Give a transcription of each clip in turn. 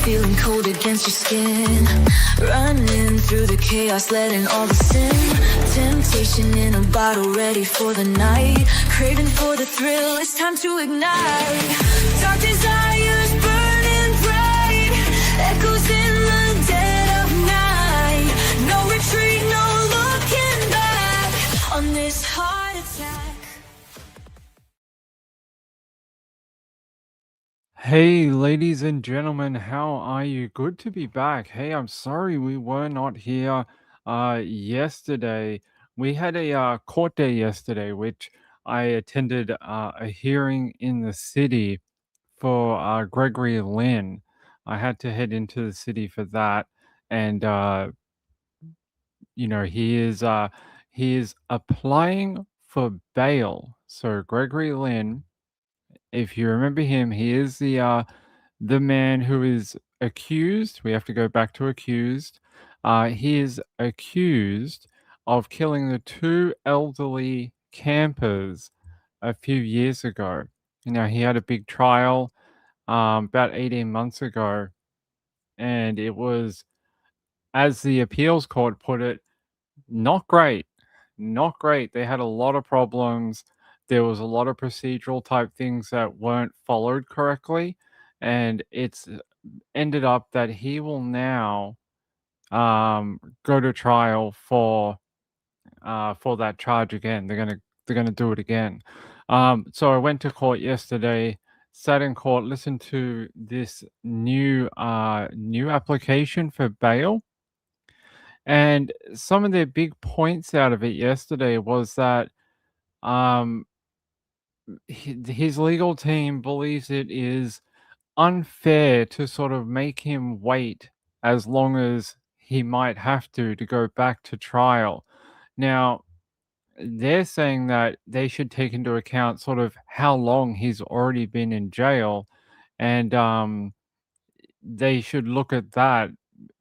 feeling cold against your skin. Running through the chaos, letting all the sin. Temptation in a bottle, ready for the night. Craving for the thrill, it's time to ignite. Dark desires burning bright, echoes in the dead of night. No retreat, no looking back on this heart attack. Hey, ladies and gentlemen, how are you? Good to be back. Hey, I'm sorry we were not here yesterday. We had a court day yesterday, which I attended a hearing in the city for Gregory Lynn. I had to head into the city for that, and he is applying for bail. So Gregory Lynn, if you remember him, he is the man who is accused. We have to go back to accused. He is accused of killing the two elderly campers a few years ago. He had a big trial about 18 months ago, and it was, as the appeals court put it, not great. Not great. They had a lot of problems. There was a lot of procedural type things that weren't followed correctly, and it's ended up that he will now go to trial for that charge again. They're gonna do it again. So I went to court yesterday, sat in court, listened to this new application for bail. And some of the big points out of it yesterday was that um, his legal team believes it is unfair to sort of make him wait as long as he might have to go back to trial. Now, they're saying that they should take into account sort of how long he's already been in jail, and they should look at that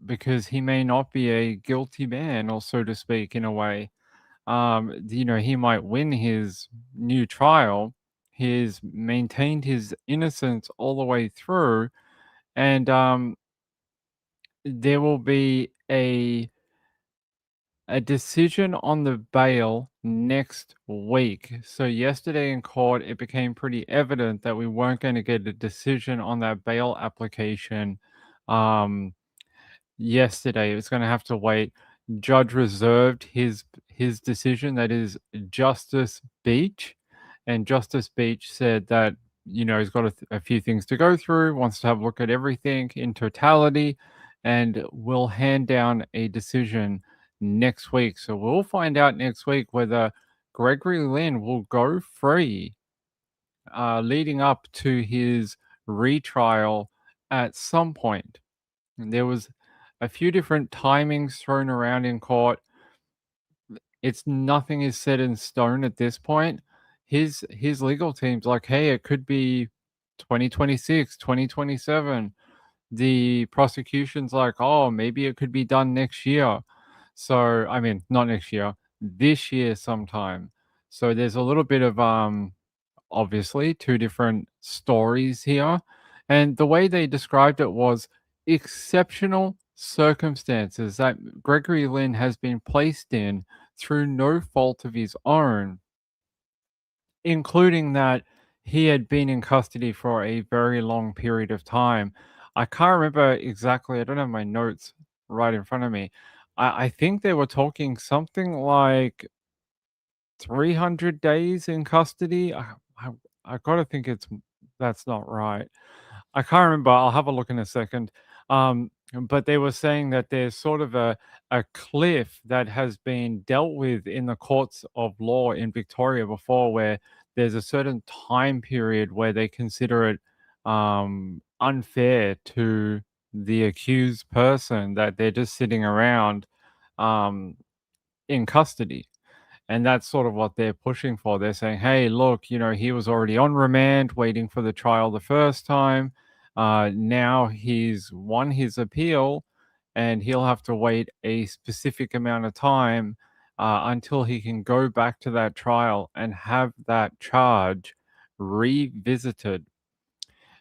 because he may not be a guilty man, or so to speak, in a way. He might win his new trial. He's maintained his innocence all the way through, and there will be a decision on the bail next week. So yesterday in court, it became pretty evident that we weren't going to get a decision on that bail application. Yesterday, it was going to have to wait. Judge reserved his decision. That is Justice Beach, and Justice Beach said that he's got a few things to go through, wants to have a look at everything in totality, and will hand down a decision next week. So we'll find out next week whether Gregory Lynn will go free, leading up to his retrial at some point. And there was a few different timings thrown around in court. Nothing is set in stone at this point. His legal team's like, hey, it could be 2026, 2027. The prosecution's like, oh, maybe it could be done next year. So, I mean, not next year, this year sometime. So there's a little bit of obviously two different stories here. And the way they described it was exceptional circumstances that Gregory Lynn has been placed in through no fault of his own, including that he had been in custody for a very long period of time. I can't remember exactly, I don't have my notes right in front of me. I think they were talking something like 300 days in custody. I gotta think that's not right. I can't remember. I'll have a look in a second. But they were saying that there's sort of a cliff that has been dealt with in the courts of law in Victoria before, where there's a certain time period where they consider it unfair to the accused person that they're just sitting around um, in custody. And that's sort of what they're pushing for. They're saying, hey, look, he was already on remand waiting for the trial the first time. Now he's won his appeal and he'll have to wait a specific amount of time until he can go back to that trial and have that charge revisited.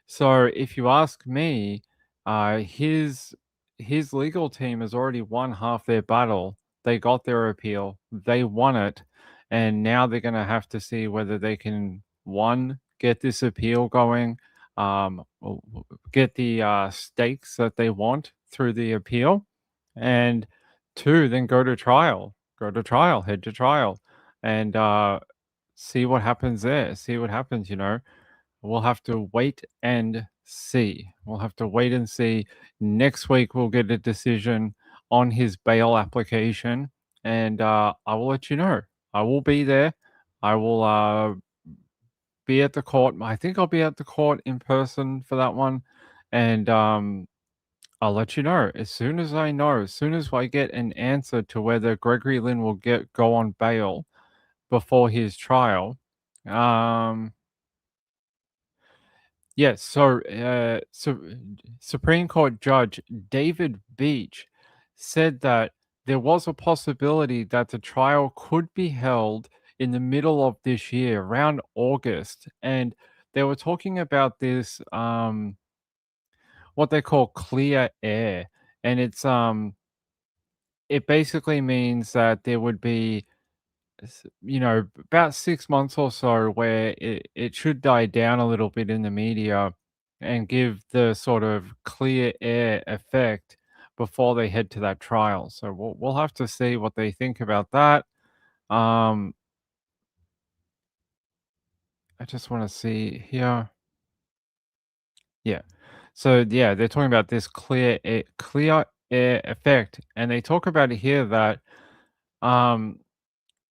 So if you ask me, his legal team has already won half their battle. They got their appeal, they won it, and now they're going to have to see whether they can one get this appeal going, get the stakes that they want through the appeal, and two, then go to trial, head to trial, and see what happens there. See what happens. We'll have to wait and see. We'll have to wait and see. Next week, we'll get a decision on his bail application, and I will let you know. I will be there. I will be at the court. I think I'll be at the court in person for that one, and I'll let you know as soon as I know. As soon as I get an answer to whether Gregory Lynn will go on bail before his trial. Um, Yes, Supreme Court Judge David Beach said that there was a possibility that the trial could be held in the middle of this year, around August, and they were talking about this, what they call clear air, and it basically means that there would be about 6 months or so where it should die down a little bit in the media and give the sort of clear air effect before they head to that trial. So we'll have to see what they think about that. Um, I just want to see here. Yeah. So yeah, they're talking about this clear air effect, and they talk about it here that um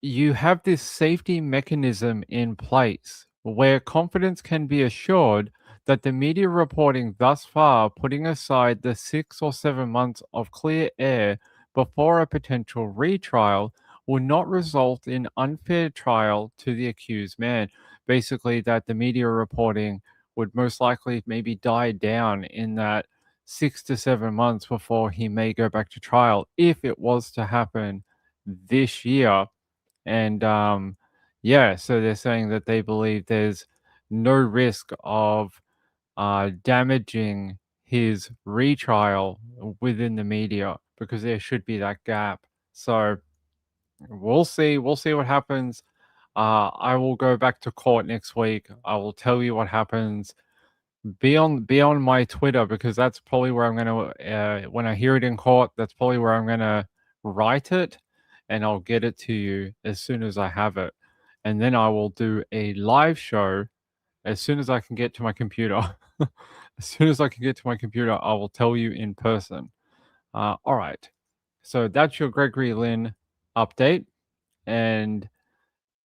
you have this safety mechanism in place where confidence can be assured that the media reporting thus far, putting aside the 6 or 7 months of clear air before a potential retrial, will not result in unfair trial to the accused man. Basically, that the media reporting would most likely maybe die down in that 6 to 7 months before he may go back to trial if it was to happen this year. And yeah, so they're saying that they believe there's no risk of damaging his retrial within the media because there should be that gap. So we'll see. We'll see what happens. I will go back to court next week. I will tell you what happens. Be on my Twitter because that's probably where I'm gonna when I hear it in court, that's probably where I'm gonna write it, and I'll get it to you as soon as I have it. And then I will do a live show as soon as I can get to my computer. As soon as I can get to my computer, I will tell you in person. All right. So that's your Gregory Lynn update, and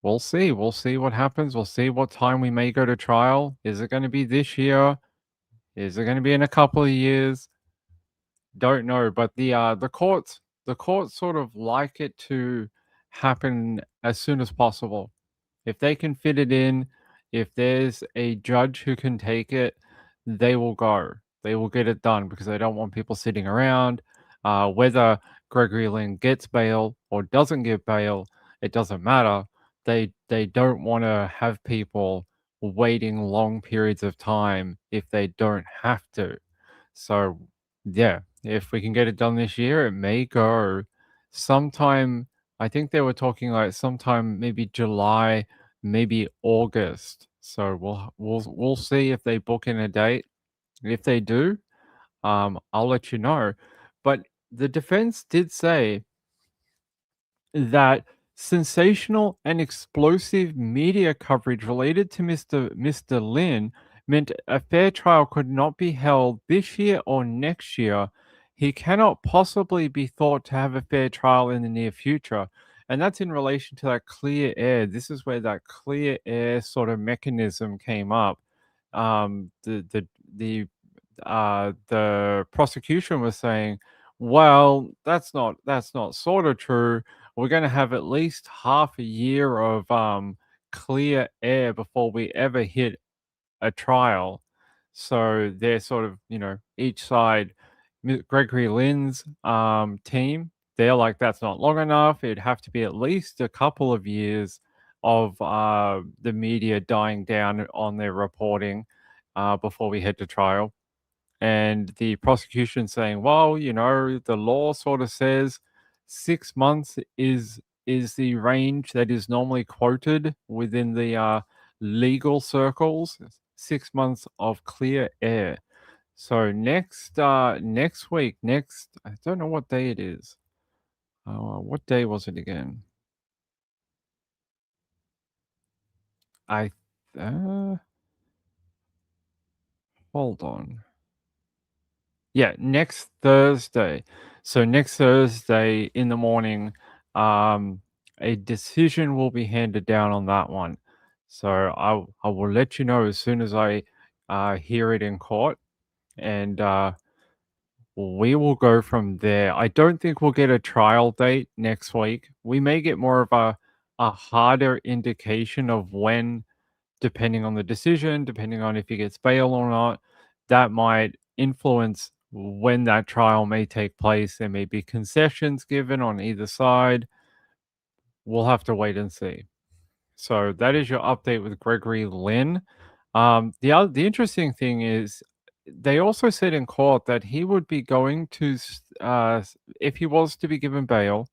we'll see. We'll see what happens. We'll see what time we may go to trial. Is it going to be this year? Is it going to be in a couple of years? Don't know, but the courts sort of like it to happen as soon as possible. If they can fit it in, if there's a judge who can take it, they will go. They will get it done because they don't want people sitting around. Whether Gregory Lynn gets bail or doesn't get bail, it doesn't matter. They don't want to have people waiting long periods of time if they don't have to. So yeah, if we can get it done this year, it may go sometime. I think they were talking like sometime maybe July, maybe August. So we'll see if they book in a date. If they do, I'll let you know. But the defense did say that sensational and explosive media coverage related to Mr. Lin meant a fair trial could not be held this year or next year. He cannot possibly be thought to have a fair trial in the near future. And that's in relation to that clear air. This is where that clear air sort of mechanism came up. The prosecution was saying, well, that's not sort of true. We're going to have at least half a year of clear air before we ever hit a trial. So they're sort of, each side, Gregory Lynn's team, they're like, that's not long enough. It'd have to be at least a couple of years of the media dying down on their reporting before we head to trial. and the prosecution saying, well, the law sort of says 6 months is the range that is normally quoted within the legal circles. 6 months of clear air. So next week, I don't know what day it is. What day was it again? I uh, hold on. Yeah, next Thursday. So next Thursday in the morning, um, a decision will be handed down on that one. So I will let you know as soon as I hear it in court, and we will go from there. I don't think we'll get a trial date next week. We may get more of a harder indication of when, depending on the decision, depending on if he gets bail or not, that might influence when that trial may take place. There may be concessions given on either side. We'll have to wait and see. So that is your update with Gregory Lynn. The interesting thing is, they also said in court that he would be going to, if he was to be given bail,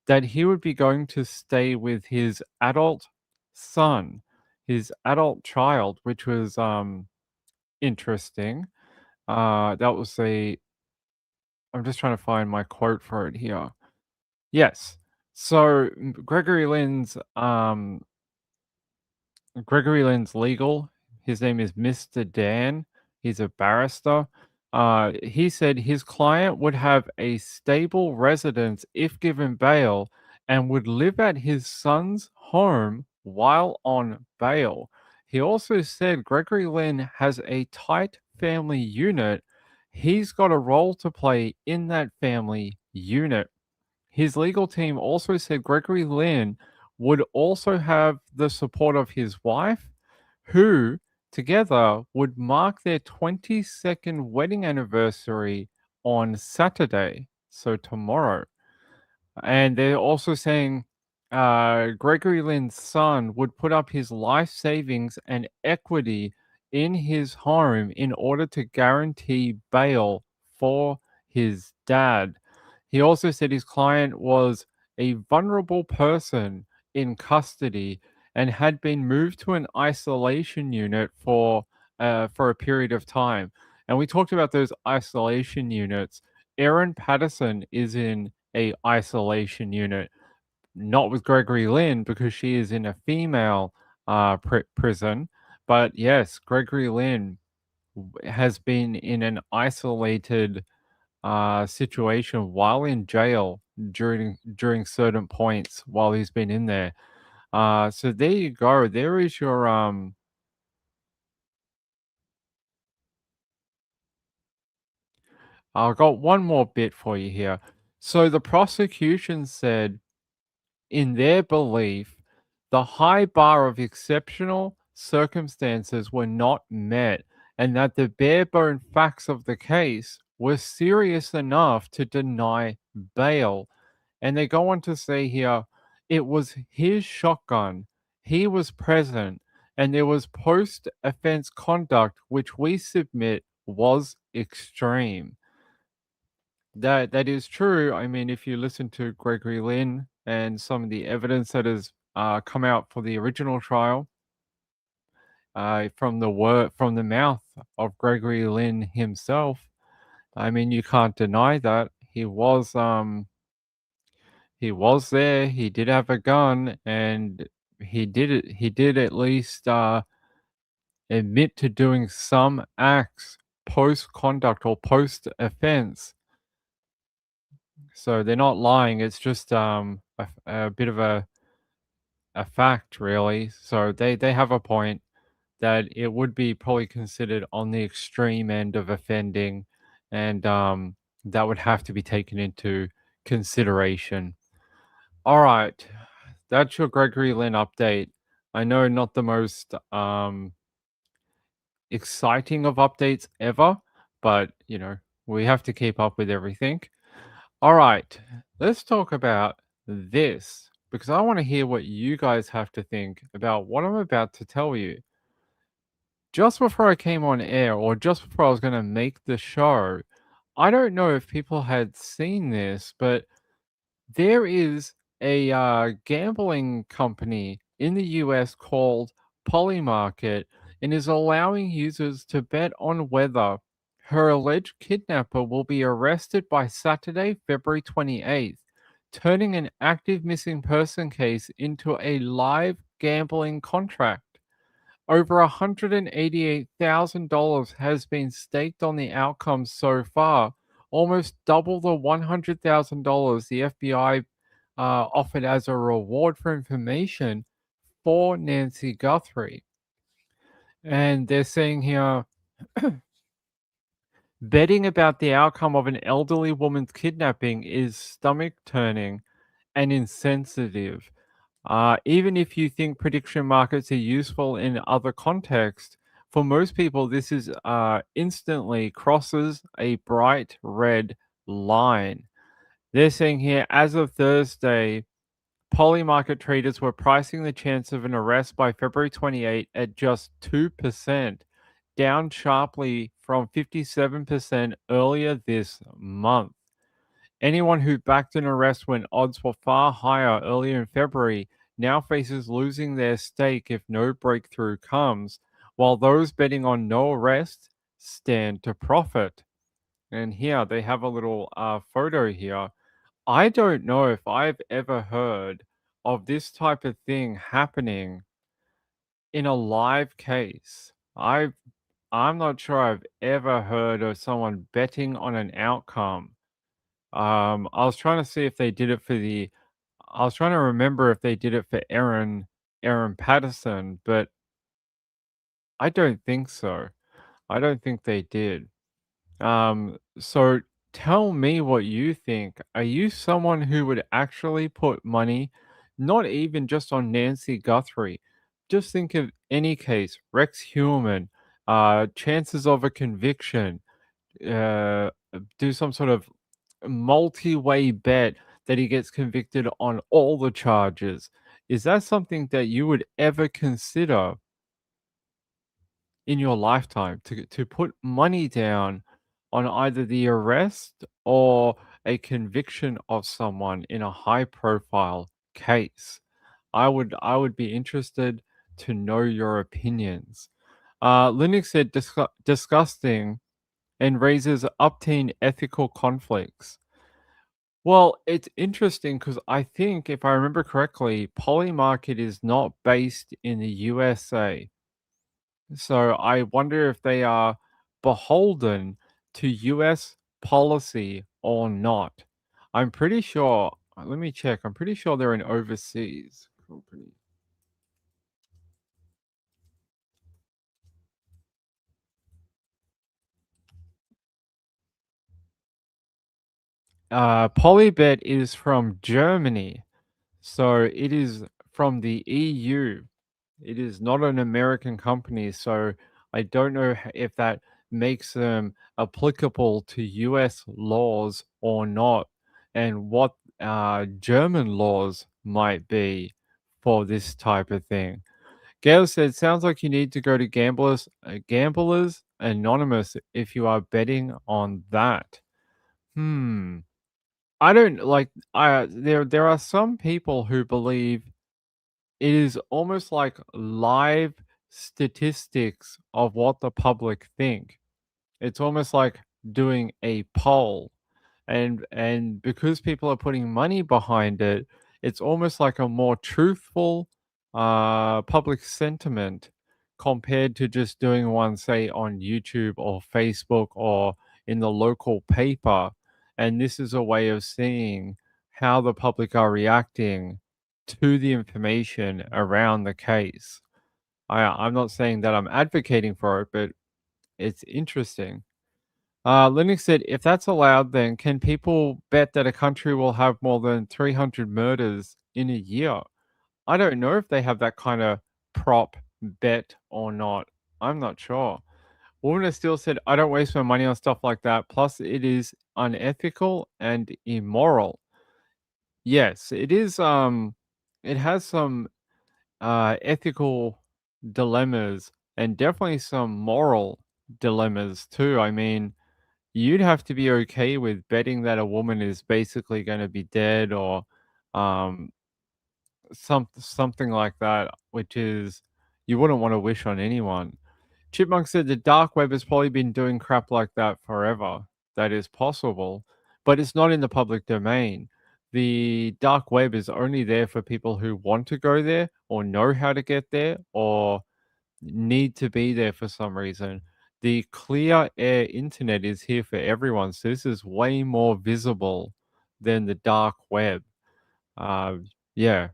that he would be going to stay with his adult son, his adult child, which was interesting. That was a. I'm just trying to find my quote for it here. Yes. So Gregory Lynn's legal. His name is Mr. Dan. He's a barrister. He said his client would have a stable residence if given bail and would live at his son's home while on bail. He also said Gregory Lynn has a tight family unit. He's got a role to play in that family unit. His legal team also said Gregory Lynn would also have the support of his wife, who together would mark their 22nd wedding anniversary on Saturday, so tomorrow. And they're also saying Gregory Lynn's son would put up his life savings and equity in his home in order to guarantee bail for his dad. He also said his client was a vulnerable person in custody and had been moved to an isolation unit for a period of time. And we talked about those isolation units. Erin Patterson is in a isolation unit, not with Gregory Lynn because she is in a female prison. But yes, Gregory Lynn has been in an isolated situation while in jail during certain points while he's been in there. So there you go. There is your I've got one more bit for you here. So the prosecution said, in their belief, the high bar of exceptional circumstances were not met, and that the bare bone facts of the case were serious enough to deny bail. And they go on to say here, it was his shotgun, he was present, and there was post offense conduct which we submit was extreme. That is true. I mean, if you listen to Gregory Lynn and some of the evidence that has come out for the original trial, from the mouth of Gregory Lynn himself, I mean, you can't deny that he was there. He did have a gun, and he did it. He did at least admit to doing some acts post conduct or post offense. So they're not lying. It's just a bit of a fact, really. So they have a point that it would be probably considered on the extreme end of offending, and that would have to be taken into consideration. All right, that's your Gregory Lynn update. I know not the most exciting of updates ever, but we have to keep up with everything. All right, let's talk about this because I want to hear what you guys have to think about what I'm about to tell you. just before I came on air, or just before I was gonna make the show, I don't know if people had seen this, but there is a gambling company in the US called Polymarket and is allowing users to bet on whether her alleged kidnapper will be arrested by Saturday, February 28th, turning an active missing person case into a live gambling contract. Over $188,000 has been staked on the outcome so far, almost double the $100,000 the FBI offered as a reward for information for Nancy Guthrie. And they're saying here, betting about the outcome of an elderly woman's kidnapping is stomach turning and insensitive. Even if you think prediction markets are useful in other contexts, for most people, this is instantly crosses a bright red line. They're saying here, as of Thursday, polymarket traders were pricing the chance of an arrest by February 28 at just 2%, down sharply from 57% earlier this month. Anyone who backed an arrest when odds were far higher earlier in February now faces losing their stake if no breakthrough comes, while those betting on no arrest stand to profit. And here they have a little photo here. I don't know if I've ever heard of this type of thing happening in a live case. I'm not sure I've ever heard of someone betting on an outcome. I was trying to see if they did it for the I was trying to remember if they did it for Aaron Patterson, but I don't think so. I don't think they did. So tell me what you think. Are you someone who would actually put money, not even just on Nancy Guthrie? Just think of any case, Rex Heuermann, chances of a conviction, do some sort of multi-way bet that he gets convicted on all the charges. Is that something that you would ever consider in your lifetime to put money down on either the arrest or a conviction of someone in a high profile case? I would be interested to know your opinions. Linux said disgusting and raises upteen ethical conflicts. Well, it's interesting because I think, if I remember correctly, Polymarket is not based in the USA. So I wonder if they are beholden to US policy or not. I'm pretty sure, let me check. I'm pretty sure they're an overseas company. Polybet is from Germany. So it is from the EU. It is not an American company, so I don't know if that makes them applicable to US laws or not, and what German laws might be for this type of thing. Gail said, "Sounds like you need to go to Gamblers Anonymous if you are betting on that." Hmm. I don't like. There are some people who believe it is almost like live statistics of what the public think. It's almost like doing a poll. And because people are putting money behind it, it's almost like a more truthful public sentiment compared to just doing one, say, on YouTube or Facebook or in the local paper. And this is a way of seeing how the public are reacting to the information around the case. I'm not saying that I'm advocating for it, but it's interesting. Linux said, if that's allowed, then can people bet that a country will have more than 300 murders in a year? I don't know if they have that kind of prop bet or not. I'm not sure. Woman has still said, I don't waste my money on stuff like that. Plus, it is unethical and immoral. Yes, it is. It has some ethical dilemmas and definitely some moral dilemmas too. I mean, you'd have to be okay with betting that a woman is basically gonna be dead or, um, something like that, which is you wouldn't wanna wish on anyone. Chipmunk said the dark web has probably been doing crap like that forever. That is possible, but it's not in the public domain. The dark web is only there for people who want to go there or know how to get there or need to be there for some reason. The clear air internet is here for everyone, so this is way more visible than the dark web. Uh, yeah,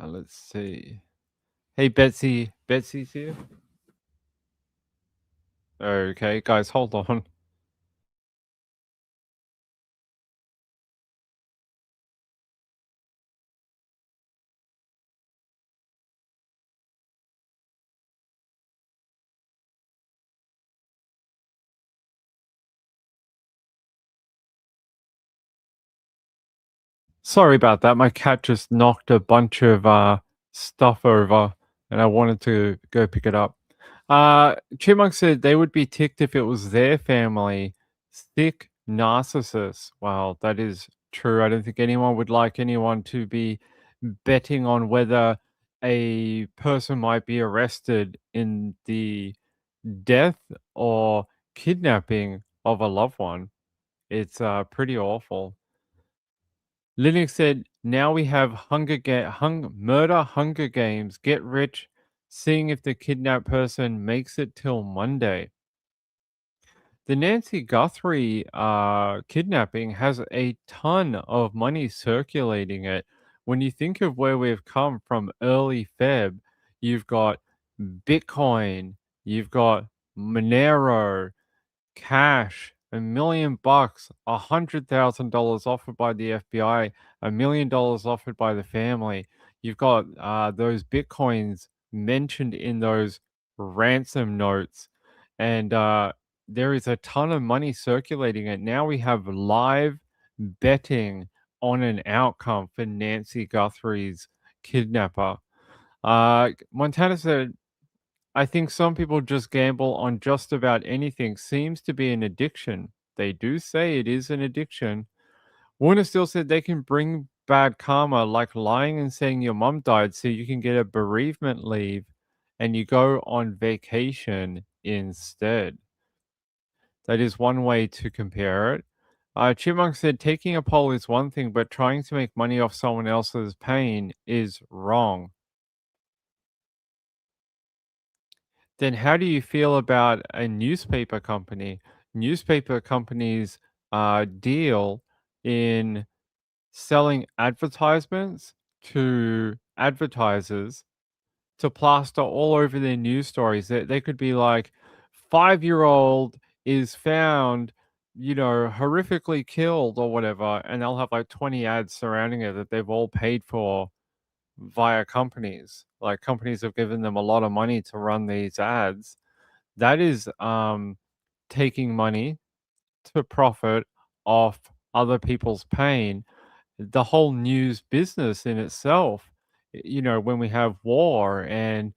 let's see. Hey, Betsy. Betsy's here. Okay, guys, hold on. Sorry about that. My cat just knocked a bunch of stuff over and I wanted to go pick it up. Chipmunk said they would be ticked if it was their family. Thick narcissists. Well, that is true. I don't think anyone would like anyone to be betting on whether a person might be arrested in the death or kidnapping of a loved one. It's pretty awful. Linux said, "Now we have murder Hunger Games. Get rich, seeing if the kidnapped person makes it till Monday." The Nancy Guthrie kidnapping has a ton of money circulating it. When you think of where we've come from early Feb, you've got Bitcoin, you've got Monero, cash, $1 million, $100,000 offered by the FBI, $1 million offered by the family. You've got those bitcoins mentioned in those ransom notes, and there is a ton of money circulating. And now we have live betting on an outcome for Nancy Guthrie's kidnapper. Montana said, "I think some people just gamble on just about anything. Seems to be an addiction." They do say it is an addiction. Warner still said they can bring bad karma, like lying and saying your mom died so you can get a bereavement leave and you go on vacation instead. That is one way to compare it. Chipmunk said taking a poll is one thing, but trying to make money off someone else's pain is wrong. Then how do you feel about a newspaper company? Newspaper companies deal in selling advertisements to advertisers to plaster all over their news stories. They could be like, 5-year-old is found, horrifically killed or whatever. And they'll have like 20 ads surrounding it that they've all paid for via companies. Like companies have given them a lot of money to run these ads. That is taking money to profit off other people's pain. The whole news business in itself, when we have war and,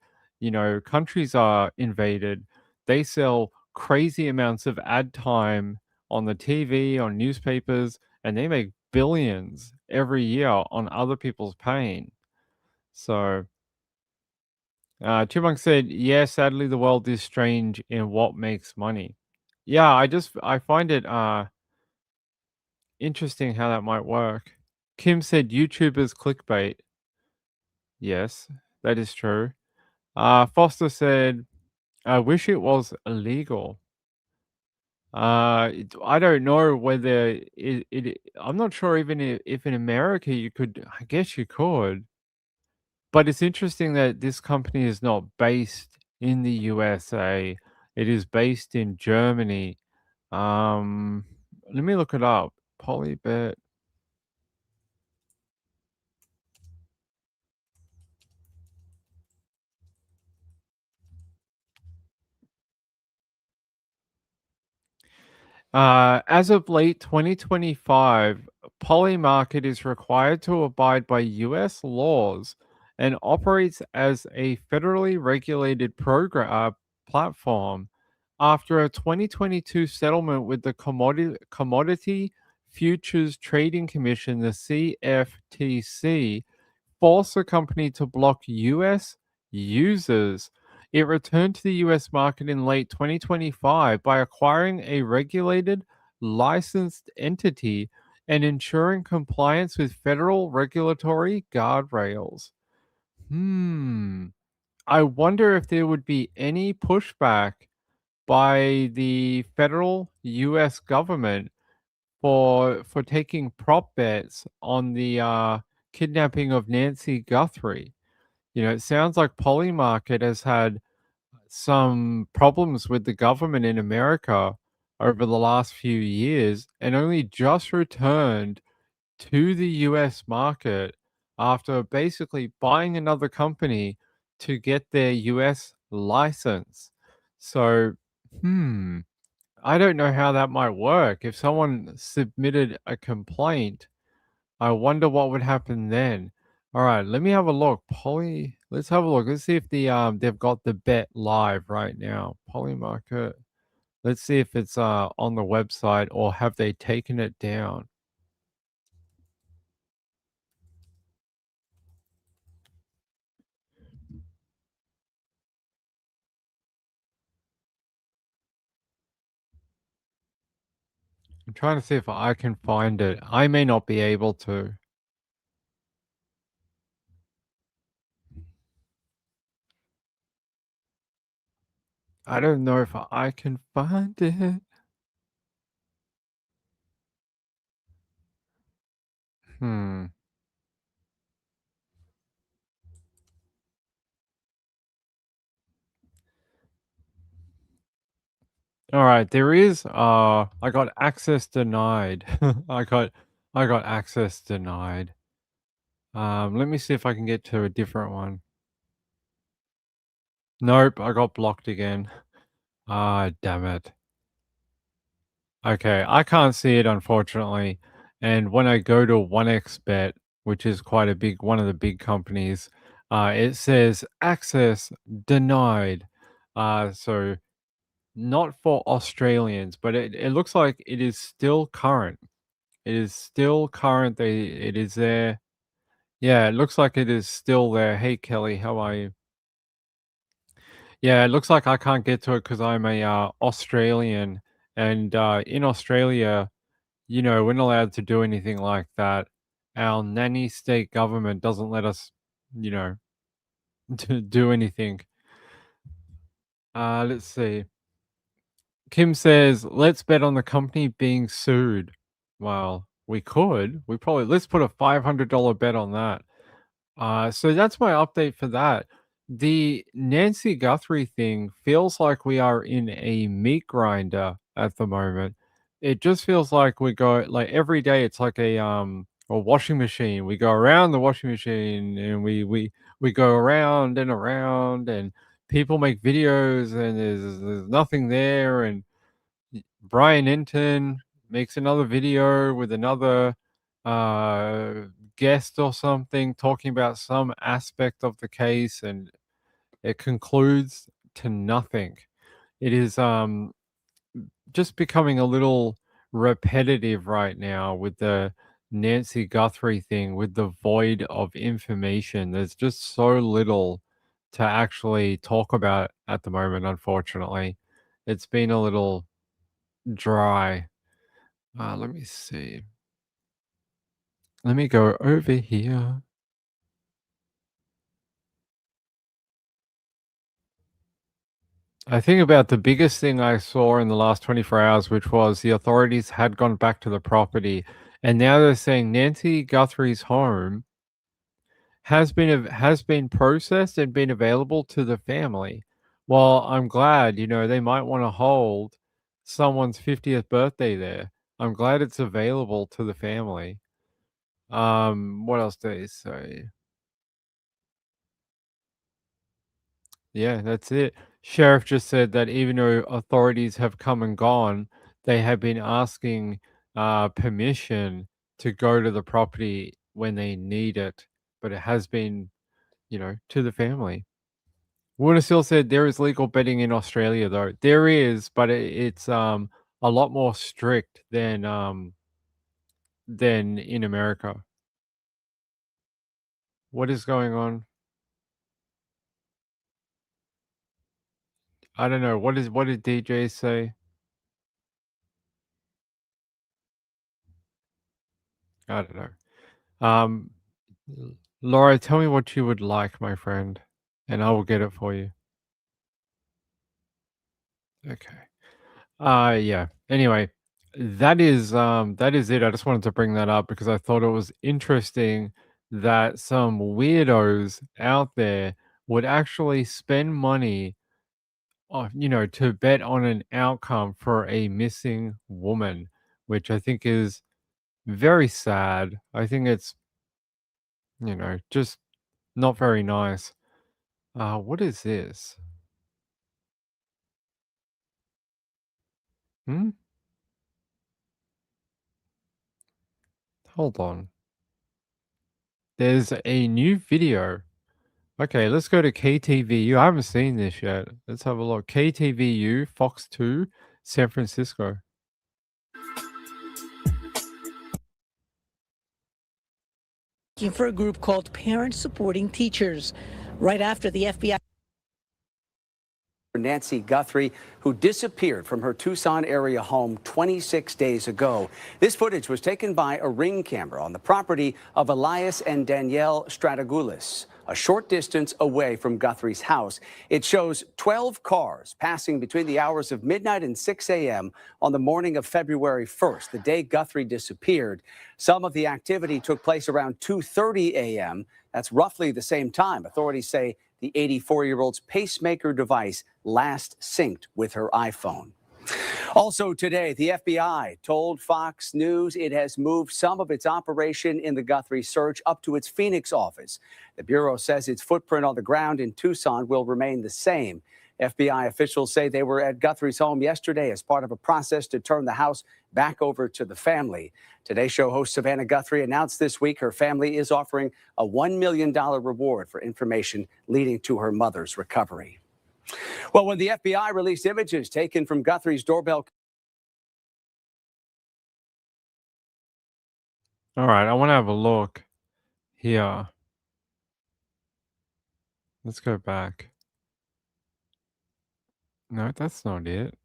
countries are invaded, they sell crazy amounts of ad time on the TV, on newspapers, and they make billions every year on other people's pain. So, Chipmunk said, "Yeah, sadly, the world is strange in what makes money." Yeah, I find it interesting how that might work. Kim said, "YouTubers clickbait." Yes, that is true. Foster said, "I wish it was illegal." I don't know whether I'm not sure even if in America you could. I guess you could. But it's interesting that this company is not based in the USA. It is based in Germany. Um, Let me look it up. Polybet. As of late 2025, Polymarket is required to abide by US laws and operates as a federally regulated platform after a 2022 settlement with the Commodity Futures Trading Commission, the CFTC, forced the company to block US users. It returned to the US market in late 2025 by acquiring a regulated, licensed entity and ensuring compliance with federal regulatory guardrails. Hmm. I wonder if there would be any pushback by the federal US government for taking prop bets on the kidnapping of Nancy Guthrie. You know, it sounds like Polymarket has had some problems with the government in America over the last few years and only just returned to the US market after basically buying another company to get their US license. So, hmm, I don't know how that might work. If someone submitted a complaint, I wonder what would happen then. All right, let me have a look. Let's have a look. Let's see if they've got the bet live right now. Polymarket. Let's see if it's on the website or have they taken it down. I'm trying to see if I can find it. I may not be able to. I don't know if I can find it. Hmm. All right, there is I got access denied. I got I got access denied. Let me see if I can get to a different one. Nope, I got blocked again. Ah, damn it. Okay, I can't see it unfortunately. And when I go to 1xBet, which is quite a big one of the big companies, it says access denied. So not for Australians, but it looks like it is still current. It is still current. It is there. Yeah, it looks like it is still there. Hey Kelly, how are you? Yeah, it looks like I can't get to it because I'm a Australian, and in Australia, you know, we're not allowed to do anything like that. Our nanny state government doesn't let us, you know, to do anything. Let's see. Kim says, let's bet on the company being sued. Well, we could. We probably let's put a $500 bet on that. So that's my update for that. The Nancy Guthrie thing feels like we are in a meat grinder at the moment. It just feels like we go like every day. It's like a washing machine. We go around the washing machine and we go around and people make videos and there's nothing there and Brian Enton makes another video with another uh, guest or something talking about some aspect of the case, and it concludes to nothing. It is just becoming a little repetitive right now with the Nancy Guthrie thing, with the void of information. There's just so little to actually talk about at the moment, unfortunately. It's been a little dry. Let me see. Let me go over here. I think about the biggest thing I saw in the last 24 hours, which was the authorities had gone back to the property, and now they're saying Nancy Guthrie's home has been processed and been available to the family. Well, I'm glad, you know, they might want to hold someone's 50th birthday there. I'm glad it's available to the family. What else do they say? Yeah, that's it. Sheriff just said that even though authorities have come and gone, they have been asking permission to go to the property when they need it, but it has been to the family. Warner still said there is legal betting in Australia, though. There is, but it's a lot more strict than in America. What is going on? I don't know. What did DJ say? I don't know. Um, Laura, tell me what you would like, my friend, and I will get it for you. Okay. Yeah. Anyway, that is it. I just wanted to bring that up because I thought it was interesting that some weirdos out there would actually spend money to bet on an outcome for a missing woman, which I think is very sad. I think it's, just not very nice. What is this? Hmm? Hold on. There's a new video. Okay, let's go to KTVU. I haven't seen this yet. Let's have a look. KTVU, Fox 2, San Francisco. For a group called Parents Supporting Teachers. Right after the FBI. Nancy Guthrie, who disappeared from her Tucson area home 26 days ago. This footage was taken by a ring camera on the property of Elias and Danielle Strategoulis, a short distance away from Guthrie's house. It shows 12 cars passing between the hours of midnight and 6 a.m. on the morning of February 1st, the day Guthrie disappeared. Some of the activity took place around 2:30 a.m. That's roughly the same time authorities say the 84-year-old's pacemaker device last synced with her iPhone. Also today, the FBI told Fox News it has moved some of its operation in the Guthrie search up to its Phoenix office. The Bureau says its footprint on the ground in Tucson will remain the same. FBI officials say they were at Guthrie's home yesterday as part of a process to turn the house back over to the family. Today's show host Savannah Guthrie announced this week her family is offering a $1 million reward for information leading to her mother's recovery. Well, when the FBI released images taken from Guthrie's doorbell. All right, I want to have a look here. Let's go back. No, that's not it.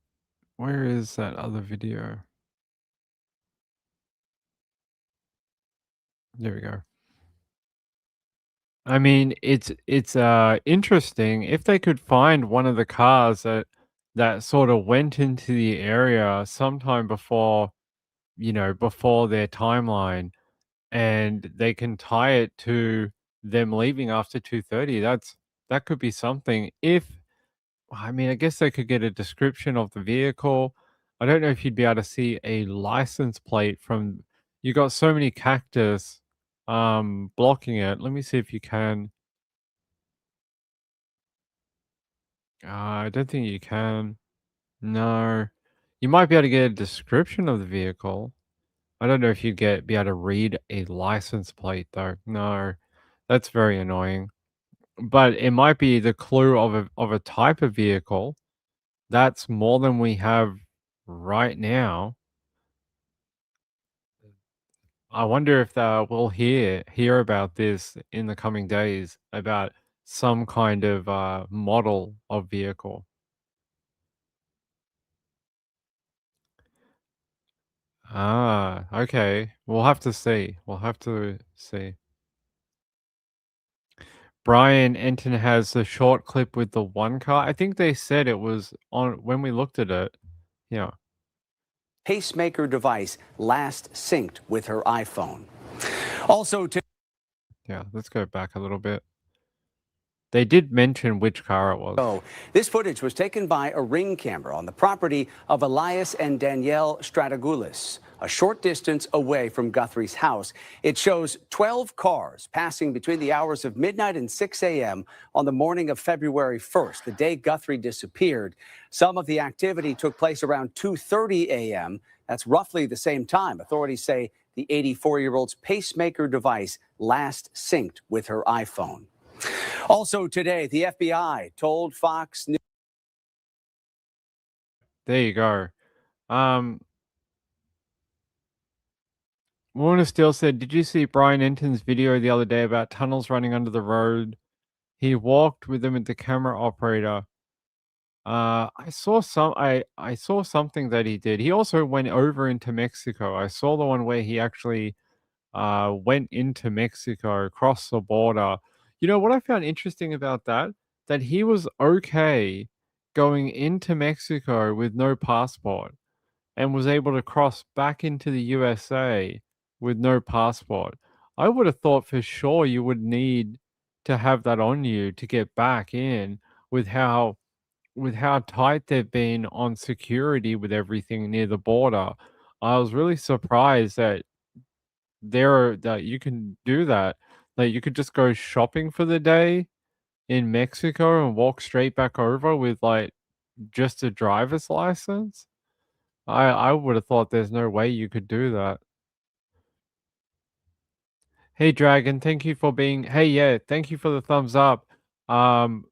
Where is that other video? There we go. I mean, it's interesting if they could find one of the cars that sort of went into the area sometime before their timeline, and they can tie it to them leaving after 2:30. That could be something. I mean, I guess they could get a description of the vehicle. I don't know if you'd be able to see a license plate from. You got so many cactus blocking it. Let me see if you can. I don't think you can. No. You might be able to get a description of the vehicle. I don't know if you'd be able to read a license plate though. No. That's very annoying. But it might be the clue of a type of vehicle. That's more than we have right now. I wonder if we'll hear about this in the coming days about some kind of model of vehicle. Ah, okay. We'll have to see. We'll have to see. Brian Enton has a short clip with the one car. I think they said it was on when we looked at it. Yeah. Pacemaker device last synced with her iPhone. Also Yeah, let's go back a little bit. They did mention which car it was. This footage was taken by a ring camera on the property of Elias and Danielle Strategoulis, a short distance away from Guthrie's house. It shows 12 cars passing between the hours of midnight and 6 a.m. on the morning of February 1st, the day Guthrie disappeared. Some of the activity took place around 2:30 a.m. That's roughly the same time authorities say the 84-year-old's pacemaker device last synced with her iPhone. Also today, the FBI told Fox News. There you go. Warner Steele said, "Did you see Brian Enton's video the other day about tunnels running under the road? He walked with them with the camera operator. I saw something that he did. He also went over into Mexico. I saw the one where he actually went into Mexico, across the border. You know what I found interesting about that? That he was okay going into Mexico with no passport and was able to cross back into the USA with no passport. I would have thought for sure you would need to have that on you to get back in with how tight they've been on security with everything near the border. I was really surprised that you can do that. Like you could just go shopping for the day in Mexico and walk straight back over with like just a driver's license. I would have thought there's no way you could do that. Hey Dragon, thank you for being yeah, thank you for the thumbs up. Um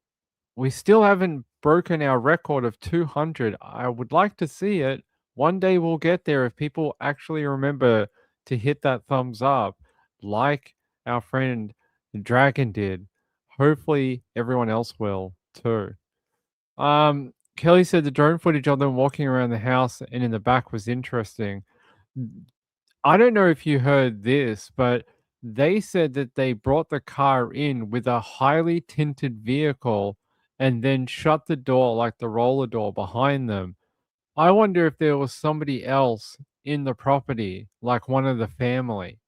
we still haven't broken our record of 200. I would like to see it. One day we'll get there if people actually remember to hit that thumbs up like our friend Dragon did. Hopefully everyone else will too. Kelly said the drone footage of them walking around the house and in the back was interesting. I don't know if you heard this, but they said that they brought the car in with a highly tinted vehicle and then shut the door like the roller door behind them. I wonder if there was somebody else in the property, like one of the family.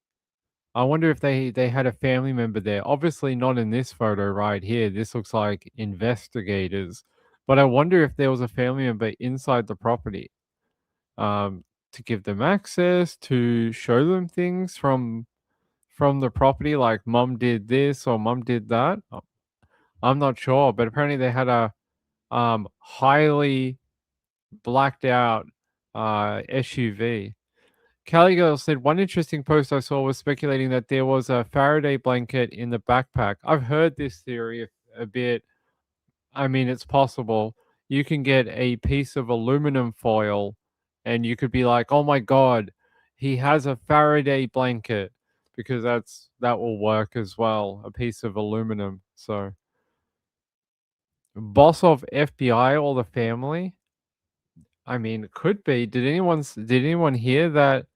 I wonder if they had a family member there. Obviously not in this photo right here. This looks like investigators. But I wonder if there was a family member inside the property. To give them access, to show them things from the property, like mom did this or mom did that. I'm not sure, but apparently they had a highly blacked out SUV. Cali Girl said one interesting post I saw was speculating that there was a Faraday blanket in the backpack. I've heard this theory a bit. I mean, it's possible. You can get a piece of aluminum foil and you could be like, "Oh my god, he has a Faraday blanket," because that will work as well, a piece of aluminum. So, boss of FBI or the family? I mean, it could be. Did anyone hear that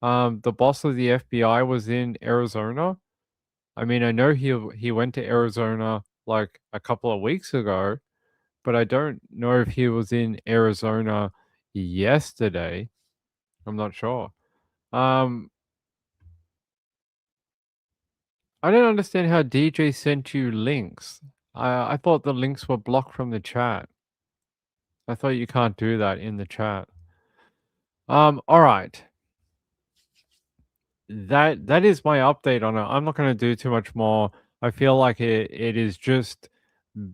the boss of the FBI was in Arizona? I mean, I know he went to Arizona like a couple of weeks ago, but I don't know if he was in Arizona yesterday. I'm not sure. Um, I don't understand how DJ sent you links. I thought the links were blocked from the chat. I thought you can't do that in the chat. All right. That is my update on it. I'm not going to do too much more. I feel like it is just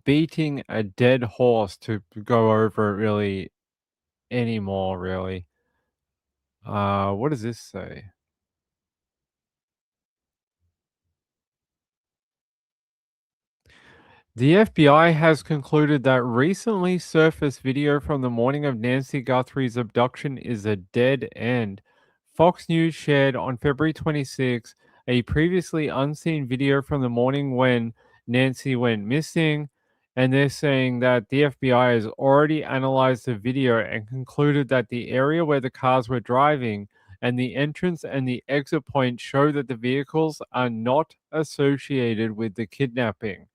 beating a dead horse to go over it really anymore, really. What does this say? The FBI has concluded that recently surfaced video from the morning of Nancy Guthrie's abduction is a dead end. Fox News shared on February 26 a previously unseen video from the morning when Nancy went missing, and they're saying that the FBI has already analyzed the video and concluded that the area where the cars were driving and the entrance and the exit point show that the vehicles are not associated with the kidnapping.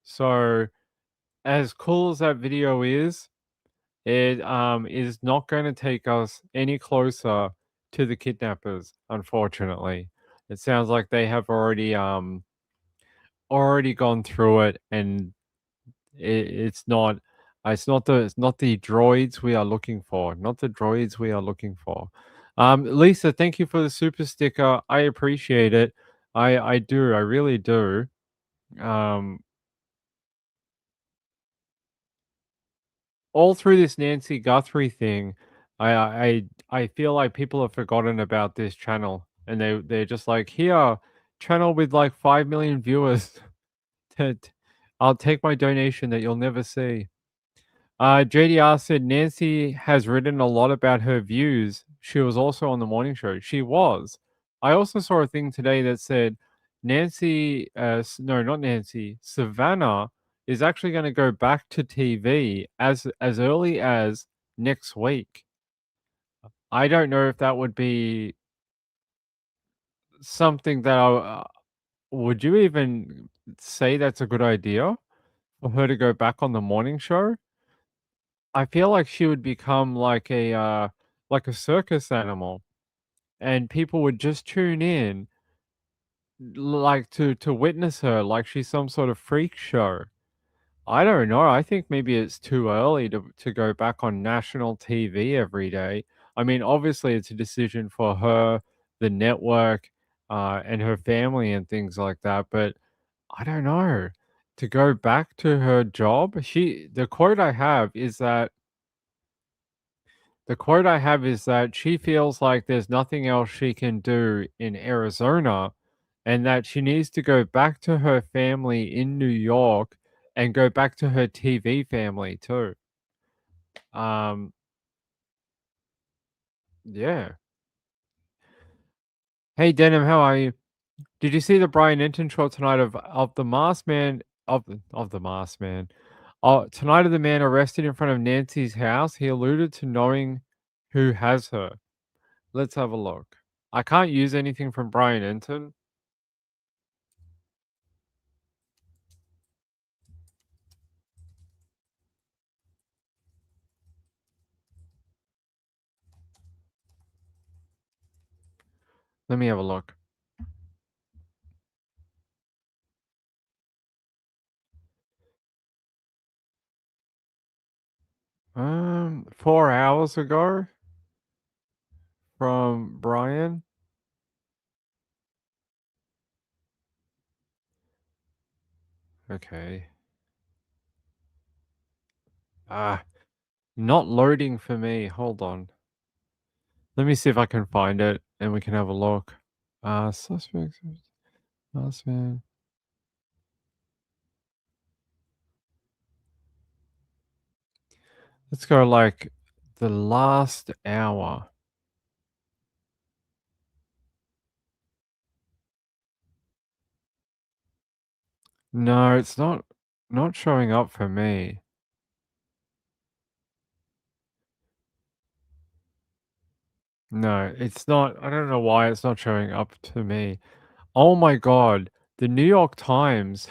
So, as cool as that video it is not going to take us any closer to the kidnappers, unfortunately. It sounds like they have already gone through it, and it's not the droids we are looking for. Not the droids we are looking for. Lisa, thank you for the super sticker. I appreciate it. I do. I really do. Um all through this Nancy Guthrie thing, I feel like people have forgotten about this channel, and they're just like, here, channel with like 5 million viewers. That I'll take my donation that you'll never see. JDR said Nancy has written a lot about her views. She was also on the morning show. She was. I also saw a thing today that said Nancy, no, not Nancy, Savannah is actually going to go back to TV as early as next week. I don't know if that would be something that would you even say that's a good idea for her to go back on the morning show? I feel like she would become like a circus animal, and people would just tune in like to witness her like she's some sort of freak show. I don't know. I think maybe it's too early to go back on national TV every day. I mean, obviously it's a decision for her, the network, and her family and things like that, but I don't know. To go back to her job, the quote I have is that she feels like there's nothing else she can do in Arizona and that she needs to go back to her family in New York and go back to her TV family too. Um, yeah. Hey Denim, how are you? Did you see the Brian Enton show tonight of the Masked Man of the Masked Man? Tonight of the man arrested in front of Nancy's house. He alluded to knowing who has her. Let's have a look. I can't use anything from Brian Enton. Let me have a look. 4 hours ago from Brian. Okay. Not loading for me. Hold on. Let me see if I can find it and we can have a look. Suspects. Last man. Let's go like the last hour. No, it's not showing up for me. No, it's not. I don't know why it's not showing up to me. Oh my God. The New York Times.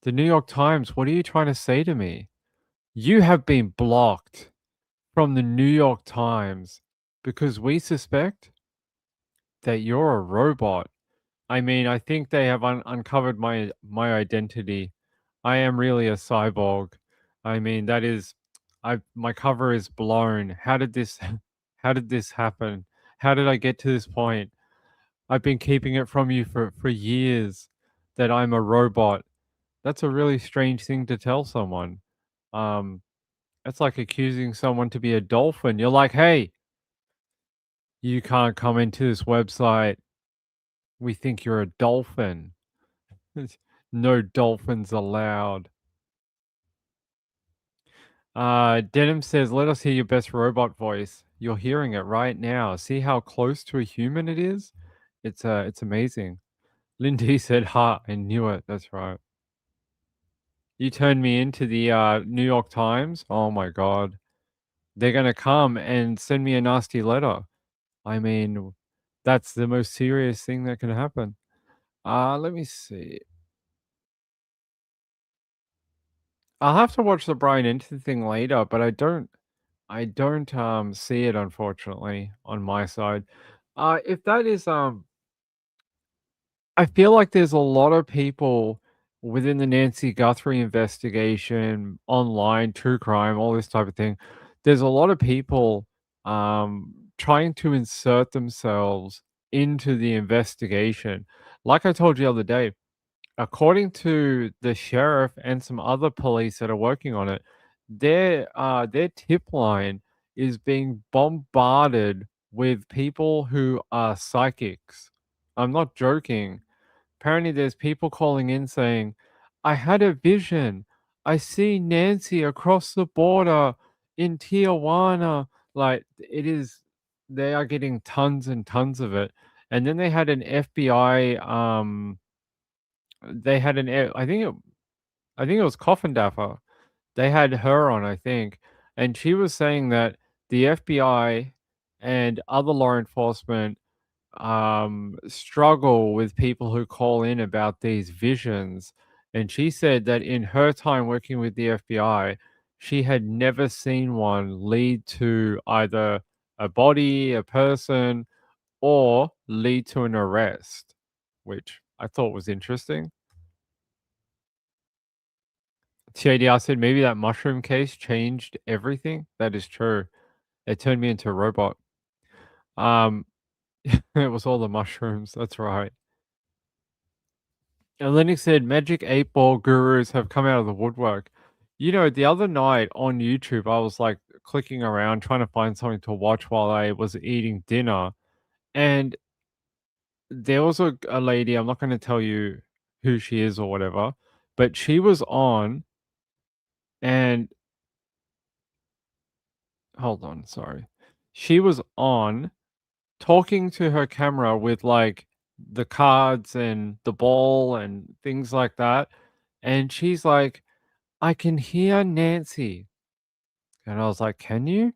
The New York Times, what are you trying to say to me? You have been blocked from the New York Times because we suspect that you're a robot. I mean, I think they have uncovered my identity. I am really a cyborg. I mean, that is my cover is blown. How did this how did this happen? How did I get to this point? I've been keeping it from you for years that I'm a robot. That's a really strange thing to tell someone. Um, that's like accusing someone to be a dolphin. You're like, "Hey, you can't come into this website. We think you're a dolphin. No dolphins allowed." Denim says, "Let us hear your best robot voice." You're hearing it right now. See how close to a human it is? It's amazing. Lindy said, "Ha, I knew it." That's right. You turned me into the New York Times. Oh my God. They're going to come and send me a nasty letter. I mean, that's the most serious thing that can happen. Let me see. I'll have to watch the Brian Enton thing later, but I don't see it unfortunately on my side. If that is I feel like there's a lot of people within the Nancy Guthrie investigation, online, true crime, all this type of thing. There's a lot of people trying to insert themselves into the investigation. Like I told you the other day, according to the sheriff and some other police that are working on it, their tip line is being bombarded with people who are psychics. I'm not joking. apparently there's people calling in saying, "I had a vision. I see Nancy across the border in Tijuana." Like it is, they are getting tons and tons of it. And then they had an FBI. They had an. I think it was Coffin Dapper. They had her on, I think, and she was saying that the FBI and other law enforcement struggle with people who call in about these visions. And she said that in her time working with the FBI, she had never seen one lead to either a body, a person, or lead to an arrest, which I thought was interesting. TADR said maybe that mushroom case changed everything. That is true. It turned me into a robot. Um, it was all the mushrooms. That's right. And Linux said magic 8-ball gurus have come out of the woodwork. You know, the other night on YouTube, I was like clicking around trying to find something to watch while I was eating dinner. And there was a lady, I'm not going to tell you who she is or whatever, but she was on and hold on, sorry. She was on talking to her camera with like the cards and the ball and things like that. And she's like, "I can hear Nancy." And I was like, "Can you?"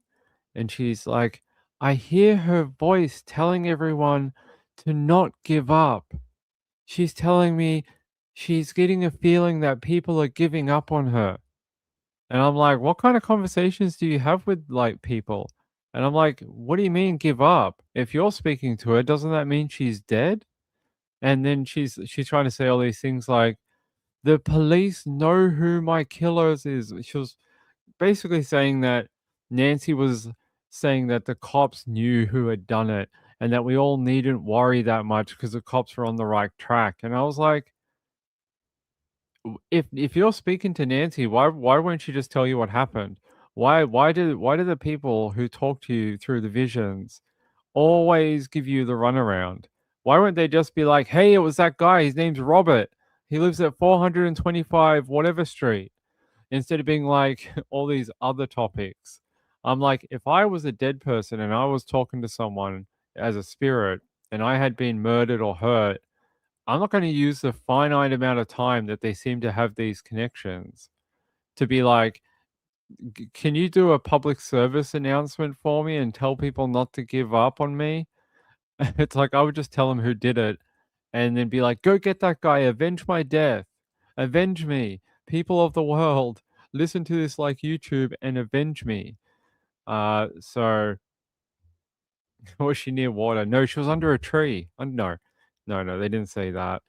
And she's like, "I hear her voice telling everyone to not give up. She's telling me she's getting a feeling that people are giving up on her." And I'm like, "What kind of conversations do you have with like people?" And I'm like, "What do you mean give up? If you're speaking to her, doesn't that mean she's dead?" And then she's trying to say all these things like, "The police know who my killers is." She was basically saying that Nancy was saying that the cops knew who had done it and that we all needn't worry that much because the cops were on the right track. And I was like, if you're speaking to Nancy, why won't she just tell you what happened? Why do the people who talk to you through the visions always give you the runaround? Why won't they just be like, "Hey, it was that guy. His name's Robert. He lives at 425 whatever street," instead of being like all these other topics. I'm like, if I was a dead person and I was talking to someone as a spirit and I had been murdered or hurt, I'm not going to use the finite amount of time that they seem to have these connections to be like, "Can you do a public service announcement for me and tell people not to give up on me?" It's like I would just tell them who did it and then be like, "Go get that guy, avenge my death, avenge me. People of the world, listen to this like YouTube and avenge me." So was she near water? No, she was under a tree. No, no, they didn't say that.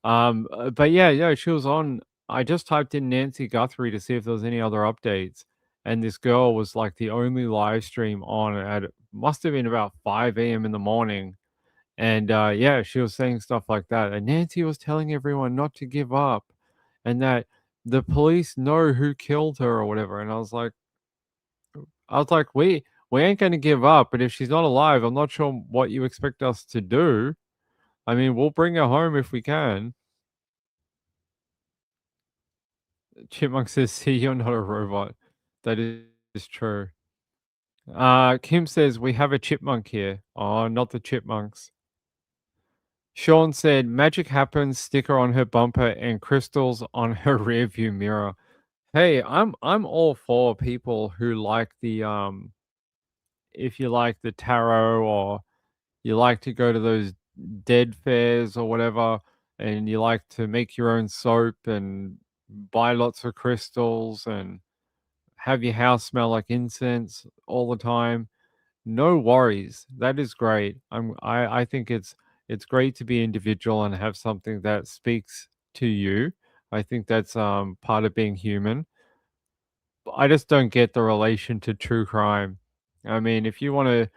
But yeah, yeah, she was on. I just typed in Nancy Guthrie to see if there was any other updates, and this girl was like the only live stream on at must have been about 5 a.m. in the morning. And yeah, she was saying stuff like that. And Nancy was telling everyone not to give up and that the police know who killed her or whatever. And I was like, we ain't gonna give up, but if she's not alive, I'm not sure what you expect us to do. I mean, we'll bring her home if we can. Chipmunk says, "See, you're not a robot." That is true. Kim says, "We have a chipmunk here." Oh, not the chipmunks. Sean said, "Magic happens, sticker on her bumper and crystals on her rearview mirror." Hey, I'm all for people who like the if you like the tarot or you like to go to those dead fairs or whatever and you like to make your own soap and buy lots of crystals and have your house smell like incense all the time. No worries. That is great. I think it's great to be individual and have something that speaks to you. I think that's part of being human. But I just don't get the relation to true crime. I mean, if you want to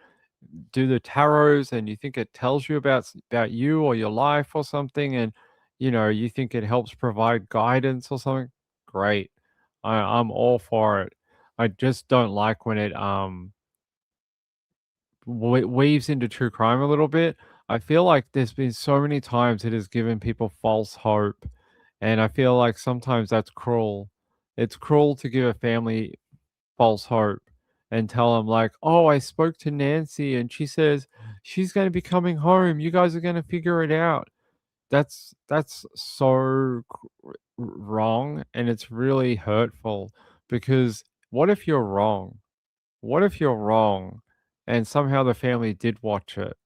do the tarots and you think it tells you about you or your life or something, and you think it helps provide guidance or something, great. I'm all for it. I just don't like when it weaves into true crime a little bit. I feel like there's been so many times it has given people false hope, and I feel like sometimes that's cruel. It's cruel to give a family false hope and tell them like, "Oh, I spoke to Nancy and she says she's gonna be coming home. You guys are gonna figure it out." That's so wrong, and it's really hurtful because what if you're wrong? What if you're wrong and somehow the family did watch it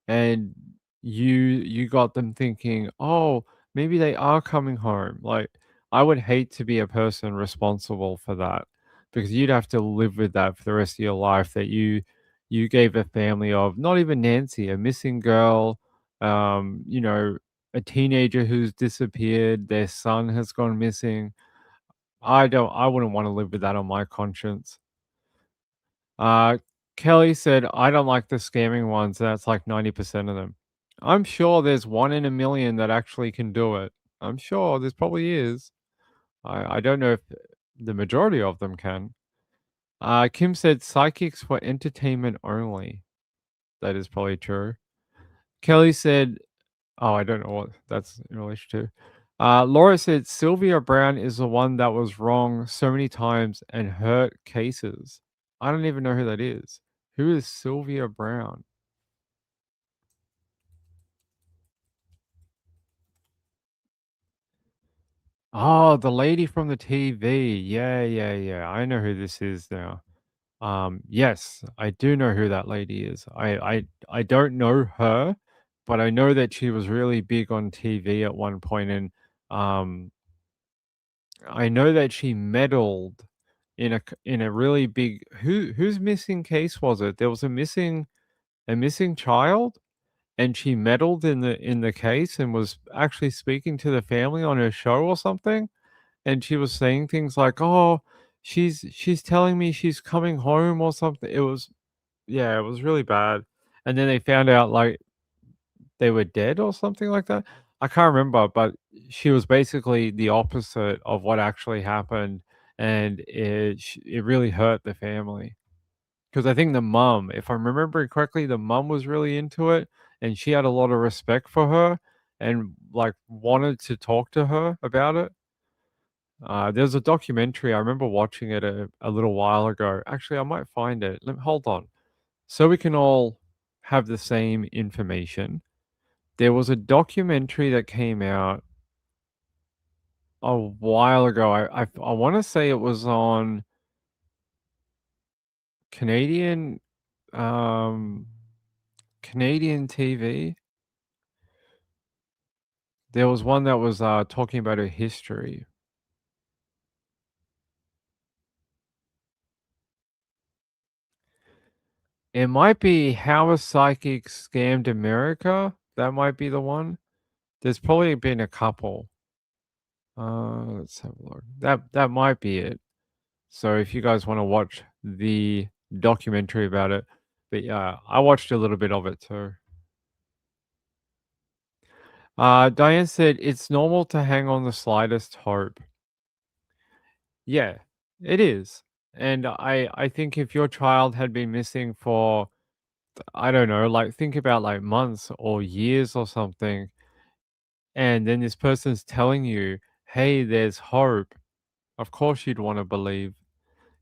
and you got them thinking, "Oh, maybe they are coming home." Like, I would hate to be a person responsible for that because you'd have to live with that for the rest of your life that you gave a family of not even Nancy, a missing girl, you know, a teenager who's disappeared, their son has gone missing. I wouldn't want to live with that on my conscience. Uh, Kelly said, "I don't like the scamming ones." That's like 90% of them. I'm sure there's one in a million that actually can do it. I'm sure there's probably is. I don't know if the majority of them can. Kim said, "Psychics for entertainment only." That is probably true. Kelly said, "Oh, I don't know what that's in relation to." Laura said, "Sylvia Brown is the one that was wrong so many times and hurt cases." I don't even know who that is. Who is Sylvia Brown? Oh, the lady from the TV. Yeah, yeah, yeah. I know who this is now. Yes, I do know who that lady is. I don't know her, but I know that she was really big on TV at one point, and um, I know that she meddled in a really big whose missing case was it? There was a missing child, and she meddled in the case and was actually speaking to the family on her show or something. And she was saying things like, "Oh, she's telling me she's coming home," or something. It was yeah, it was really bad. And then they found out, like, they were dead or something like that. I can't remember, but she was basically the opposite of what actually happened, and it really hurt the family. Because I think the mom, if I'm remembering correctly, the mom was really into it, and she had a lot of respect for her and, like, wanted to talk to her about it. There's a documentary, I remember watching it a little while ago. Actually, I might find it. Hold on. So we can all have the same information. There was a documentary that came out a while ago. I want to say it was on Canadian um Canadian TV. There was one that was talking about her history. It might be How a Psychic Scammed America. That might be the one. There's probably been a couple. Let's have a look. That might be it. So if you guys want to watch the documentary about it, but yeah, I watched a little bit of it too. Diane said it's normal to hang on the slightest hope. Yeah, it is. And I think if your child had been missing for I don't know, like think about like months or years or something, and then this person's telling you, "Hey, there's hope." Of course you'd want to believe.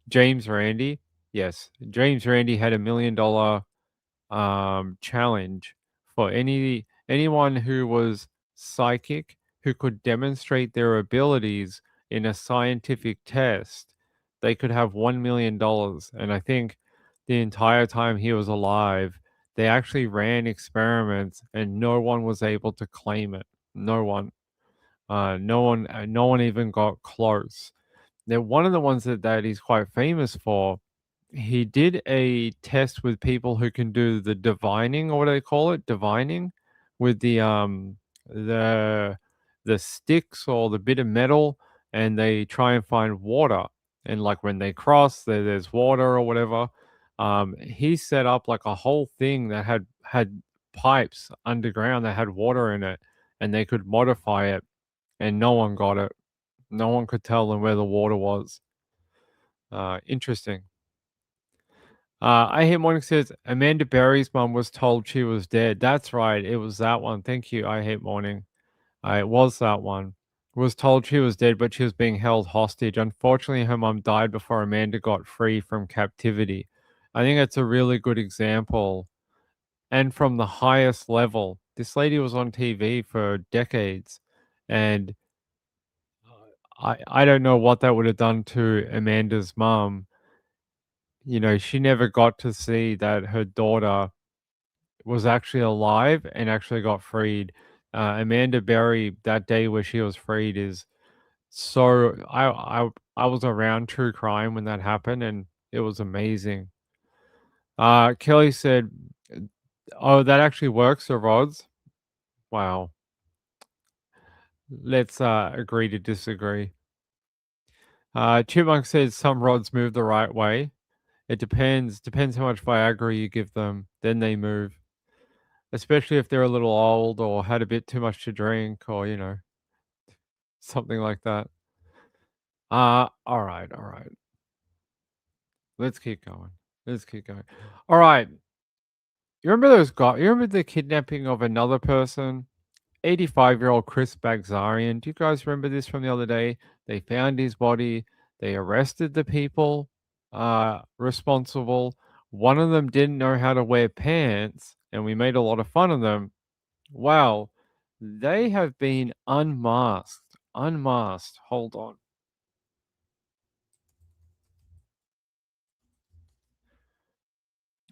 James Randi, yes, James Randi had $1 million challenge for anyone who was psychic who could demonstrate their abilities in a scientific test. They could have $1 million, and I think the entire time he was alive, they actually ran experiments, and no one was able to claim it. No one, no one even got close. Now, one of the ones that he's quite famous for, he did a test with people who can do the divining, or what do they call it? Divining with the the sticks or the bit of metal, and they try and find water. And like when they cross, there's water or whatever. He set up like a whole thing that had pipes underground that had water in it, and they could modify it, and no one got it. No one could tell them where the water was. Interesting. I Hate Morning says Amanda Berry's mum was told she was dead. That's right. It was that one. Thank you. I Hate Morning. It was that one. Was told she was dead, but she was being held hostage. Unfortunately, her mum died before Amanda got free from captivity. I think that's a really good example. And from the highest level, this lady was on TV for decades. And I don't know what that would have done to Amanda's mum. You know, she never got to see that her daughter was actually alive and actually got freed. Amanda Berry, that day where she was freed, is so I was around true crime when that happened, and it was amazing. Kelly said, "Oh, that actually works, the rods." Wow. Let's agree to disagree. Chipmunk says some rods move the right way. It depends how much Viagra you give them, then they move. Especially if they're a little old or had a bit too much to drink or, something like that. All right, all right. Let's keep going. Let's keep going. All right. You remember those guys? You remember the kidnapping of another person? 85-year-old Chris Bagzarian. Do you guys remember this from the other day? They found his body. They arrested the people responsible. One of them didn't know how to wear pants, and we made a lot of fun of them. Wow. They have been unmasked. Unmasked. Hold on.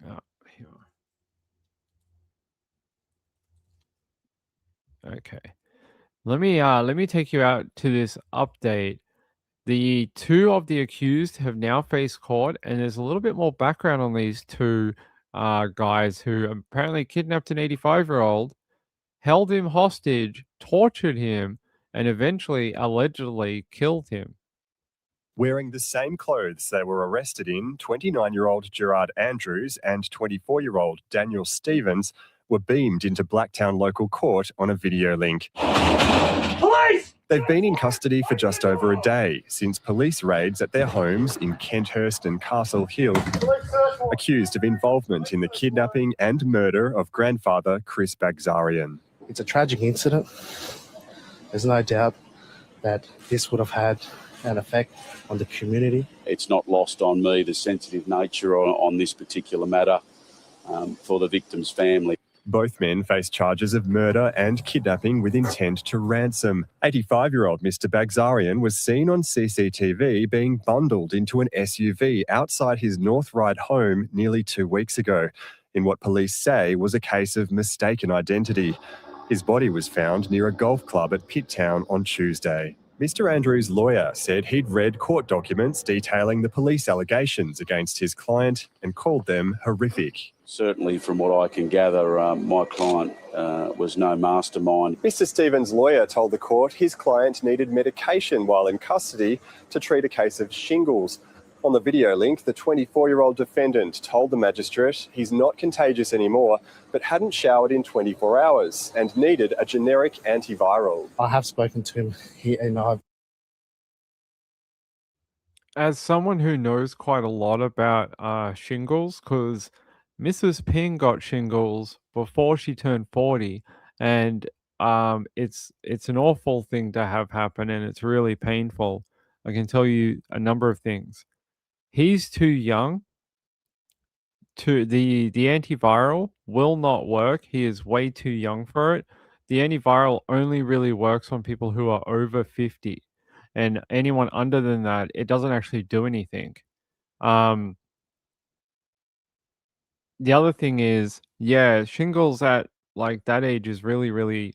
Oh, here. Okay. Let me take you out to this update. The two of the accused have now faced court, and there's a little bit more background on these two guys who apparently kidnapped an 85-year-old, held him hostage, tortured him, and eventually allegedly killed him. Wearing the same clothes they were arrested in, 29-year-old Gerard Andrews and 24-year-old Daniel Stevens were beamed into Blacktown local court on a video link. Police! They've been in custody for just over a day since police raids at their homes in Kenthurst and Castle Hill, accused of involvement in the kidnapping and murder of grandfather Chris Bagzarian. It's a tragic incident. There's no doubt that this would have had an effect on the community. It's not lost on me the sensitive nature on this particular matter for the victim's family. Both men face charges of murder and kidnapping with intent to ransom. 85-year-old Mr. Bagzarian was seen on CCTV being bundled into an SUV outside his North Ryde home nearly 2 weeks ago, in what police say was a case of mistaken identity. His body was found near a golf club at Pitttown on Tuesday. Mr. Andrews' lawyer said he'd read court documents detailing the police allegations against his client and called them horrific. Certainly, from what I can gather, my client was no mastermind. Mr. Stevens' lawyer told the court his client needed medication while in custody to treat a case of shingles. On the video link, the 24-year-old defendant told the magistrate he's not contagious anymore, but hadn't showered in 24 hours and needed a generic antiviral. I have spoken to him, and I've... As someone who knows quite a lot about shingles, because Mrs. Ping got shingles before she turned 40, and it's an awful thing to have happen, and it's really painful. I can tell you a number of things. He's too young. The antiviral will not work. He is way too young for it. The antiviral only really works on people who are over 50, and anyone under than that, it doesn't actually do anything. The other thing is, yeah, shingles at like that age is really, really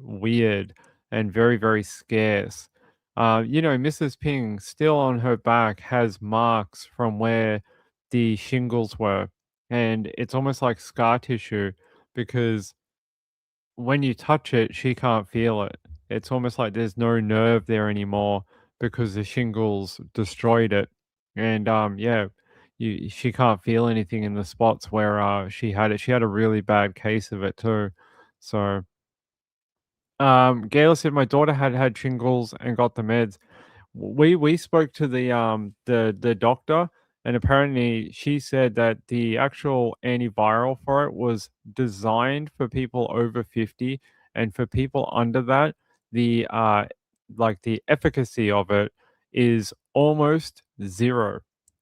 weird and very, very scarce. Mrs. Ping still on her back has marks from where the shingles were, and it's almost like scar tissue because when you touch it, she can't feel it. It's almost like there's no nerve there anymore because the shingles destroyed it. And yeah, she can't feel anything in the spots where she had it. She had a really bad case of it too. So Gayla said my daughter had shingles and got the meds. We spoke to the doctor, And apparently she said that the actual antiviral for it was designed for people over 50, and for people under that, the the efficacy of it is almost zero.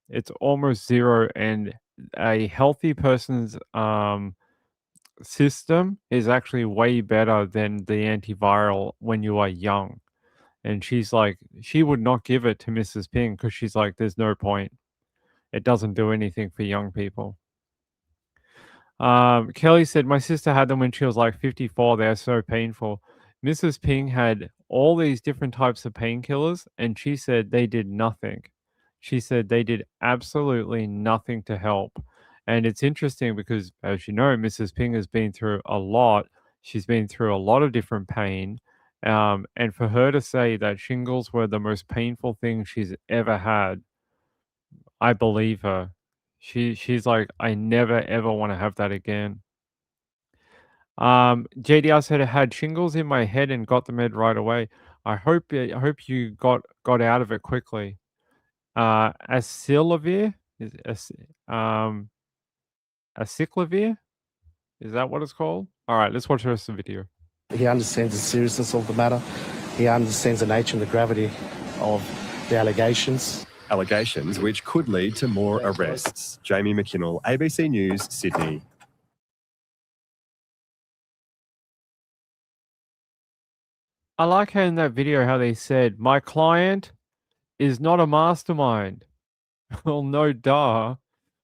It's almost zero, and a healthy person's system is actually way better than the antiviral when you are young. And she's like, she would not give it to Mrs. Ping because she's like, there's no point. It doesn't do anything for young people. Kelly said, my sister had them when she was like 54. They're so painful. Mrs. Ping had all these different types of painkillers, and she said they did nothing. She said they did absolutely nothing to help. And it's interesting because, as you know, Mrs. Ping has been through a lot. She's been through a lot of different pain. And for her to say that shingles were the most painful thing she's ever had, I believe her. She's like, I never ever want to have that again. JDR said I had shingles in my head and got the med right away. I hope you got out of it quickly. Acyclovir is acyclovir. Is that what it's called? All right, let's watch the rest of the video. He understands the seriousness of the matter. He understands the nature and the gravity of the allegations. Allegations which could lead to more arrests. Jamie McKinnell, ABC News, Sydney. I like how in that video how they said, my client is not a mastermind. Well, no duh.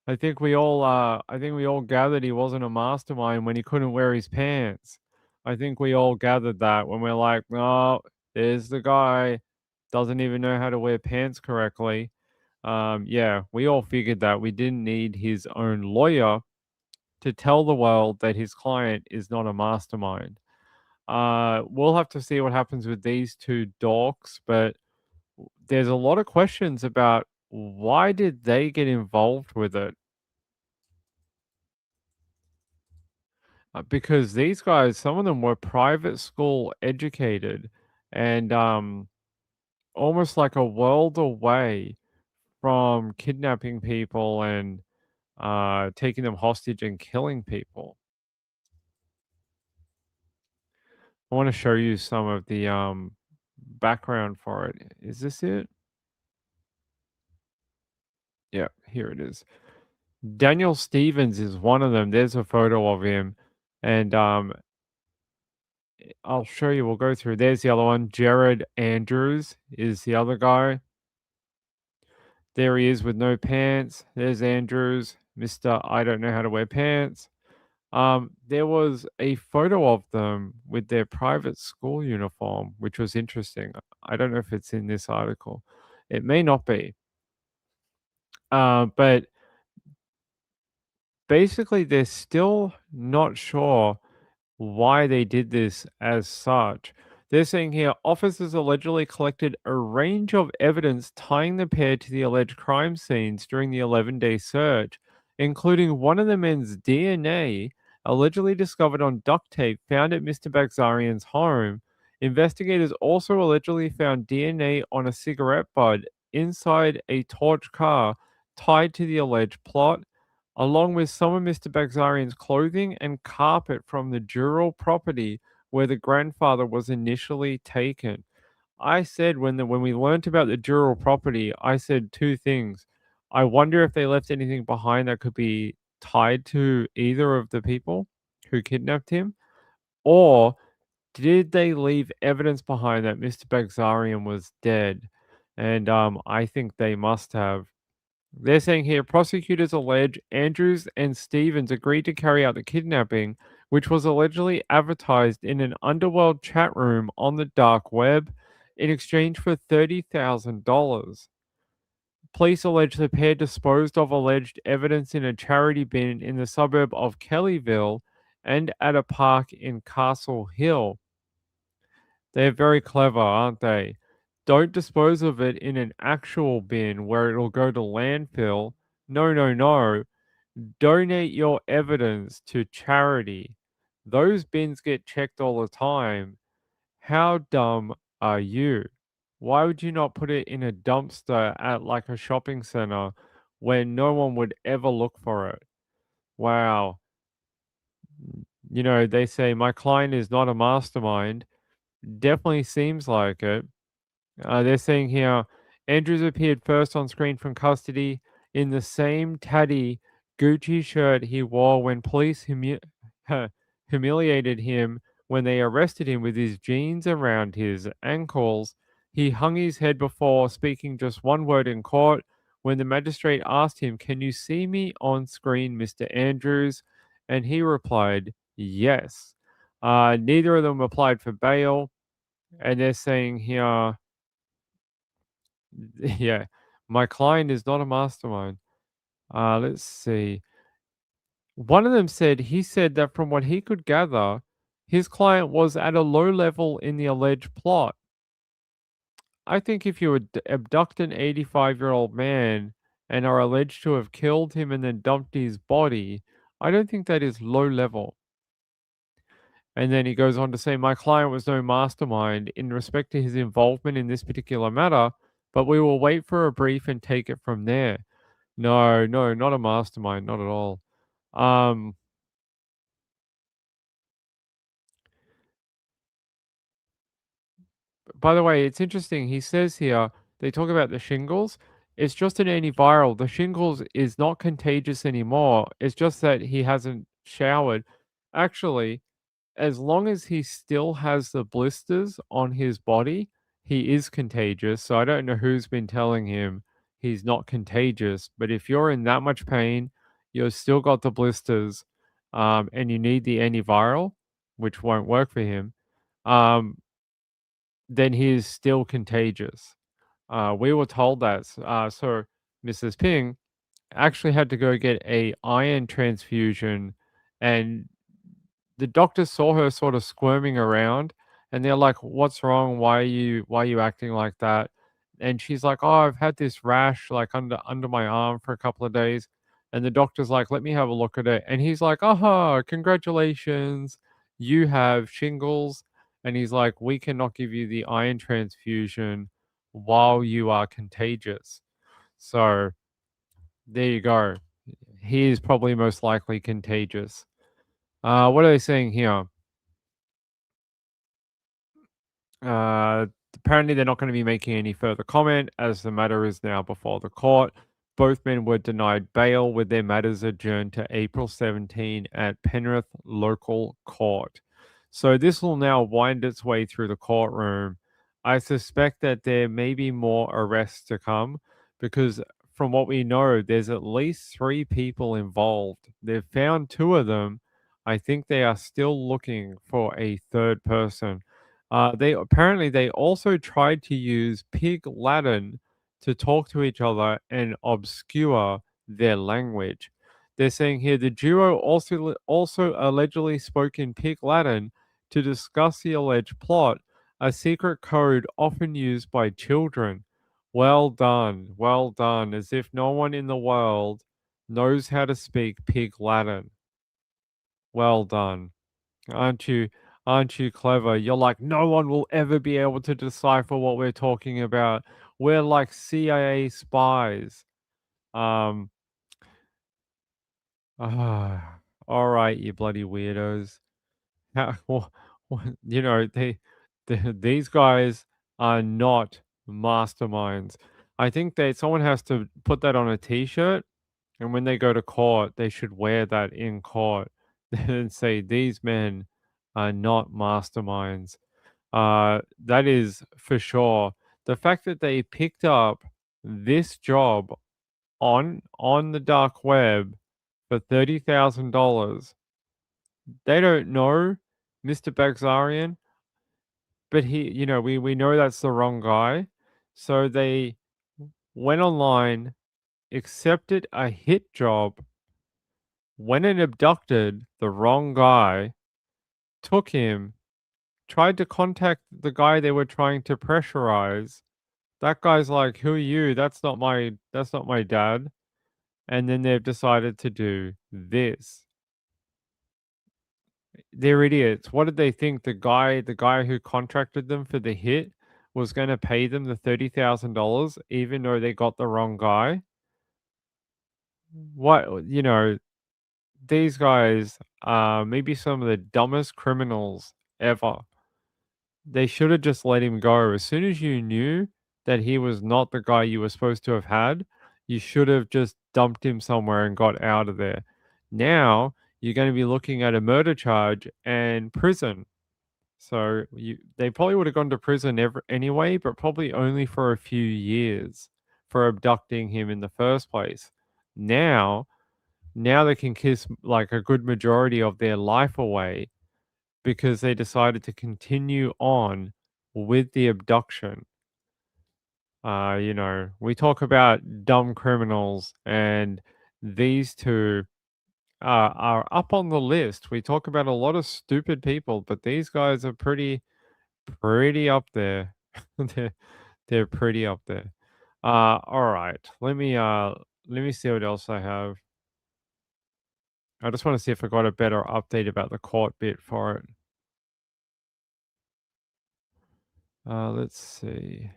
I think we all gathered he wasn't a mastermind when he couldn't wear his pants. I think we all gathered that when we're like, no, there's the guy, doesn't even know how to wear pants correctly. Yeah, we all figured that we didn't need his own lawyer to tell the world that his client is not a mastermind. We'll have to see what happens with these two dorks, but there's a lot of questions about why did they get involved with it? Because these guys, some of them were private school educated and almost like a world away from kidnapping people and taking them hostage and killing people. I want to show you some of the background for it. Is this it? Yeah, here it is. Daniel Stevens is one of them. There's a photo of him. And I'll show you. We'll go through. There's the other one. Jared Andrews is the other guy. There he is with no pants. There's Andrews, Mr. I don't know how to wear pants. There was a photo of them with their private school uniform, which was interesting. I don't know if it's in this article. It may not be. But basically, they're still not sure why they did this as such. They're saying here officers allegedly collected a range of evidence tying the pair to the alleged crime scenes during the 11-day search, including one of the men's DNA allegedly discovered on duct tape found at Mr. Bagzarian's home. Investigators also allegedly found DNA on a cigarette butt inside a torch car tied to the alleged plot, along with some of Mr. Bagzarian's clothing and carpet from the Dural property where the grandfather was initially taken. I said when we learnt about the Dural property, I said two things. I wonder if they left anything behind that could be tied to either of the people who kidnapped him, or did they leave evidence behind that Mr. Bagzarian was dead? And I think they must have. They're saying here prosecutors allege Andrews and Stevens agreed to carry out the kidnapping, which was allegedly advertised in an underworld chat room on the dark web in exchange for $30,000. Police allege the pair disposed of alleged evidence in a charity bin in the suburb of Kellyville and at a park in Castle Hill. They're very clever, aren't they? Don't dispose of it in an actual bin where it'll go to landfill. No, no, no. Donate your evidence to charity. Those bins get checked all the time. How dumb are you? Why would you not put it in a dumpster at like a shopping center when no one would ever look for it. Wow. You know, they say my client is not a mastermind. Definitely seems like it. They're saying here Andrews appeared first on screen from custody in the same tatty Gucci shirt he wore when police humiliated him when they arrested him with his jeans around his ankles. He hung his head before speaking just one word in court when the magistrate asked him, "Can you see me on screen, Mr. Andrews?" And he replied, "Yes." Neither of them applied for bail. And they're saying here, yeah, my client is not a mastermind. Let's see. One of them said he said that from what he could gather, his client was at a low level in the alleged plot. I think if you abduct an 85-year-old man and are alleged to have killed him and then dumped his body, I don't think that is low level. And then he goes on to say, my client was no mastermind in respect to his involvement in this particular matter, but we will wait for a brief and take it from there. No, no, not a mastermind, not at all. Um, by the way, it's interesting. He says here, they talk about the shingles. It's just an antiviral. The shingles is not contagious anymore. It's just that he hasn't showered. Actually, as long as he still has the blisters on his body, he is contagious. So I don't know who's been telling him he's not contagious. But if you're in that much pain, you've still got the blisters, and you need the antiviral, which won't work for him, um, then he is still contagious. We were told that. So Mrs. Ping actually had to go get a iron transfusion, and the doctor saw her sort of squirming around, and they're like, "What's wrong? Why are you acting like that?" And she's like, "Oh, I've had this rash like under my arm for a couple of days." And the doctor's like, "Let me have a look at it." And he's like, "Aha, congratulations. You have shingles." And he's like, "We cannot give you the iron transfusion while you are contagious." So there you go. He is probably most likely contagious. What are they saying here? Apparently, they're not going to be making any further comment as the matter is now before the court. Both men were denied bail with their matters adjourned to April 17 at Penrith Local Court. So this will now wind its way through the courtroom. I suspect that there may be more arrests to come because from what we know, there's at least 3 people involved. They've found 2 of them. I think they are still looking for a third person. They also tried to use Pig Latin to talk to each other and obscure their language. They're saying here the duo also allegedly spoke in Pig Latin to discuss the alleged plot, a secret code often used by children. Well done, as if no one in the world knows how to speak Pig Latin. Well done. Aren't you clever? You're like, no one will ever be able to decipher what we're talking about. We're like CIA spies. Um, all right, you bloody weirdos. How, these guys are not masterminds. I think that someone has to put that on a t-shirt, and when they go to court, they should wear that in court and say, these men are not masterminds. That is for sure. The fact that they picked up this job on the dark web for $30,000. They don't know Mr. Bagzarian, but we know that's the wrong guy. So they went online, accepted a hit job, went and abducted the wrong guy, took him, tried to contact the guy they were trying to pressurize. That guy's like, "Who are you? That's not my dad." And then they've decided to do this. They're idiots. What did they think the guy who contracted them for the hit was going to pay them the $30,000 even though they got the wrong guy? what, these guys are maybe some of the dumbest criminals ever. They should have just let him go. As soon as you knew that he was not the guy you were supposed to have had, you should have just dumped him somewhere and got out of there. Now you're going to be looking at a murder charge and prison. So they probably would have gone to prison anyway, but probably only for a few years for abducting him in the first place. Now they can kiss like a good majority of their life away because they decided to continue on with the abduction. We talk about dumb criminals, and these two are up on the list. We talk about a lot of stupid people, but these guys are pretty up there. they're, they're pretty up there. All right. Let me see what else I have. I just want to see if I got a better update about the court bit for it. Let's see.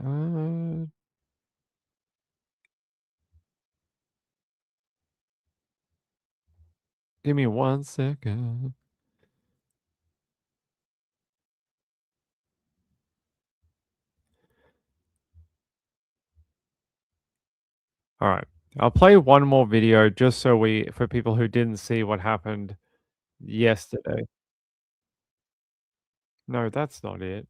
Uh, Give me 1 second. All right. I'll play one more video just for people who didn't see what happened yesterday. No, that's not it.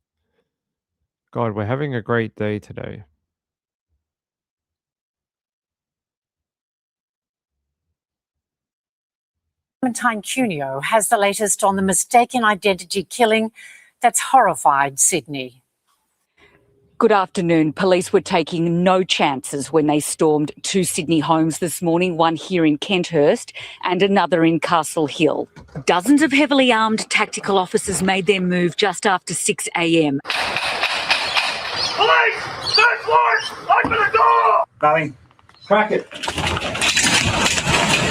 God, we're having a great day today. Clementine Cuneo has the latest on the mistaken identity killing that's horrified Sydney. Good afternoon. Police were taking no chances when they stormed two Sydney homes this morning, one here in Kenthurst and another in Castle Hill. Dozens of heavily armed tactical officers made their move just after 6 a.m. Police! Third floor! Open the door! Darling, crack it.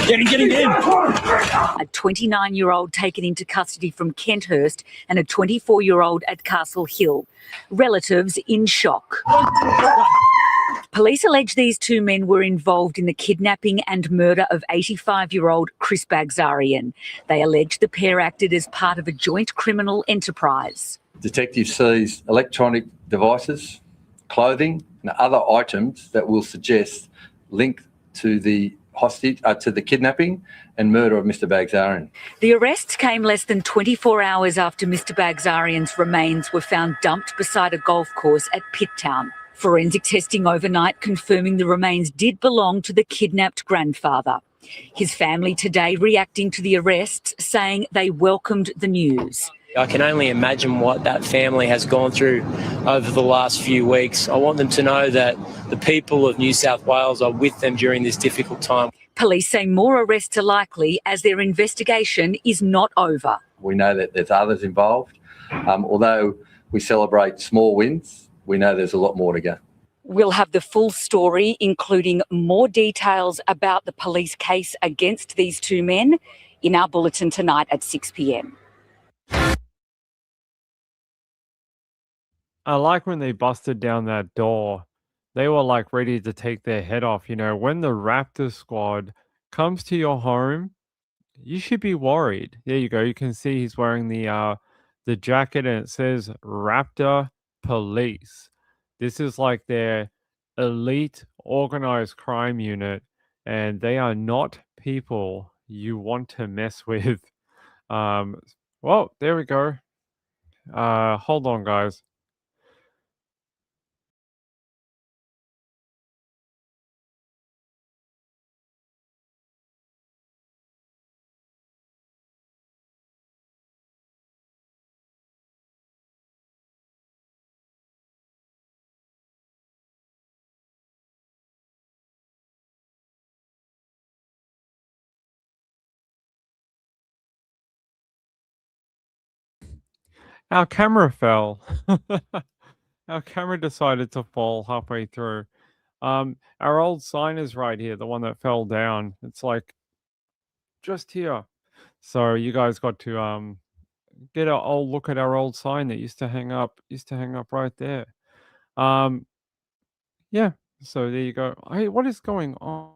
Get in. A 29-year-old taken into custody from Kenthurst and a 24-year-old at Castle Hill. Relatives in shock. Police allege these two men were involved in the kidnapping and murder of 85-year-old Chris Bagzarian. They allege the pair acted as part of a joint criminal enterprise. Detectives seized electronic devices, clothing and other items that will suggest link to the to the kidnapping and murder of Mr Bagzarian. The arrests came less than 24 hours after Mr Bagzarian's remains were found dumped beside a golf course at Pitttown. Forensic testing overnight confirming the remains did belong to the kidnapped grandfather. His family today reacting to the arrests, saying they welcomed the news. I can only imagine what that family has gone through over the last few weeks. I want them to know that the people of New South Wales are with them during this difficult time. Police say more arrests are likely as their investigation is not over. We know that there's others involved. Although we celebrate small wins, we know there's a lot more to go. We'll have the full story, including more details about the police case against these two men, in our bulletin tonight at 6 p.m. I like when they busted down that door. They were like ready to take their head off. When the Raptor squad comes to your home, you should be worried. There you go. You can see he's wearing the jacket and it says Raptor Police. This is like their elite organized crime unit, and they are not people you want to mess with. Well, there we go. Hold on, guys. Our camera fell. Our camera decided to fall halfway through. Our old sign is right here, the one that fell down. It's like just here. So you guys got to get a old look at our old sign that used to hang up right there. Yeah. So there you go. Hey, what is going on?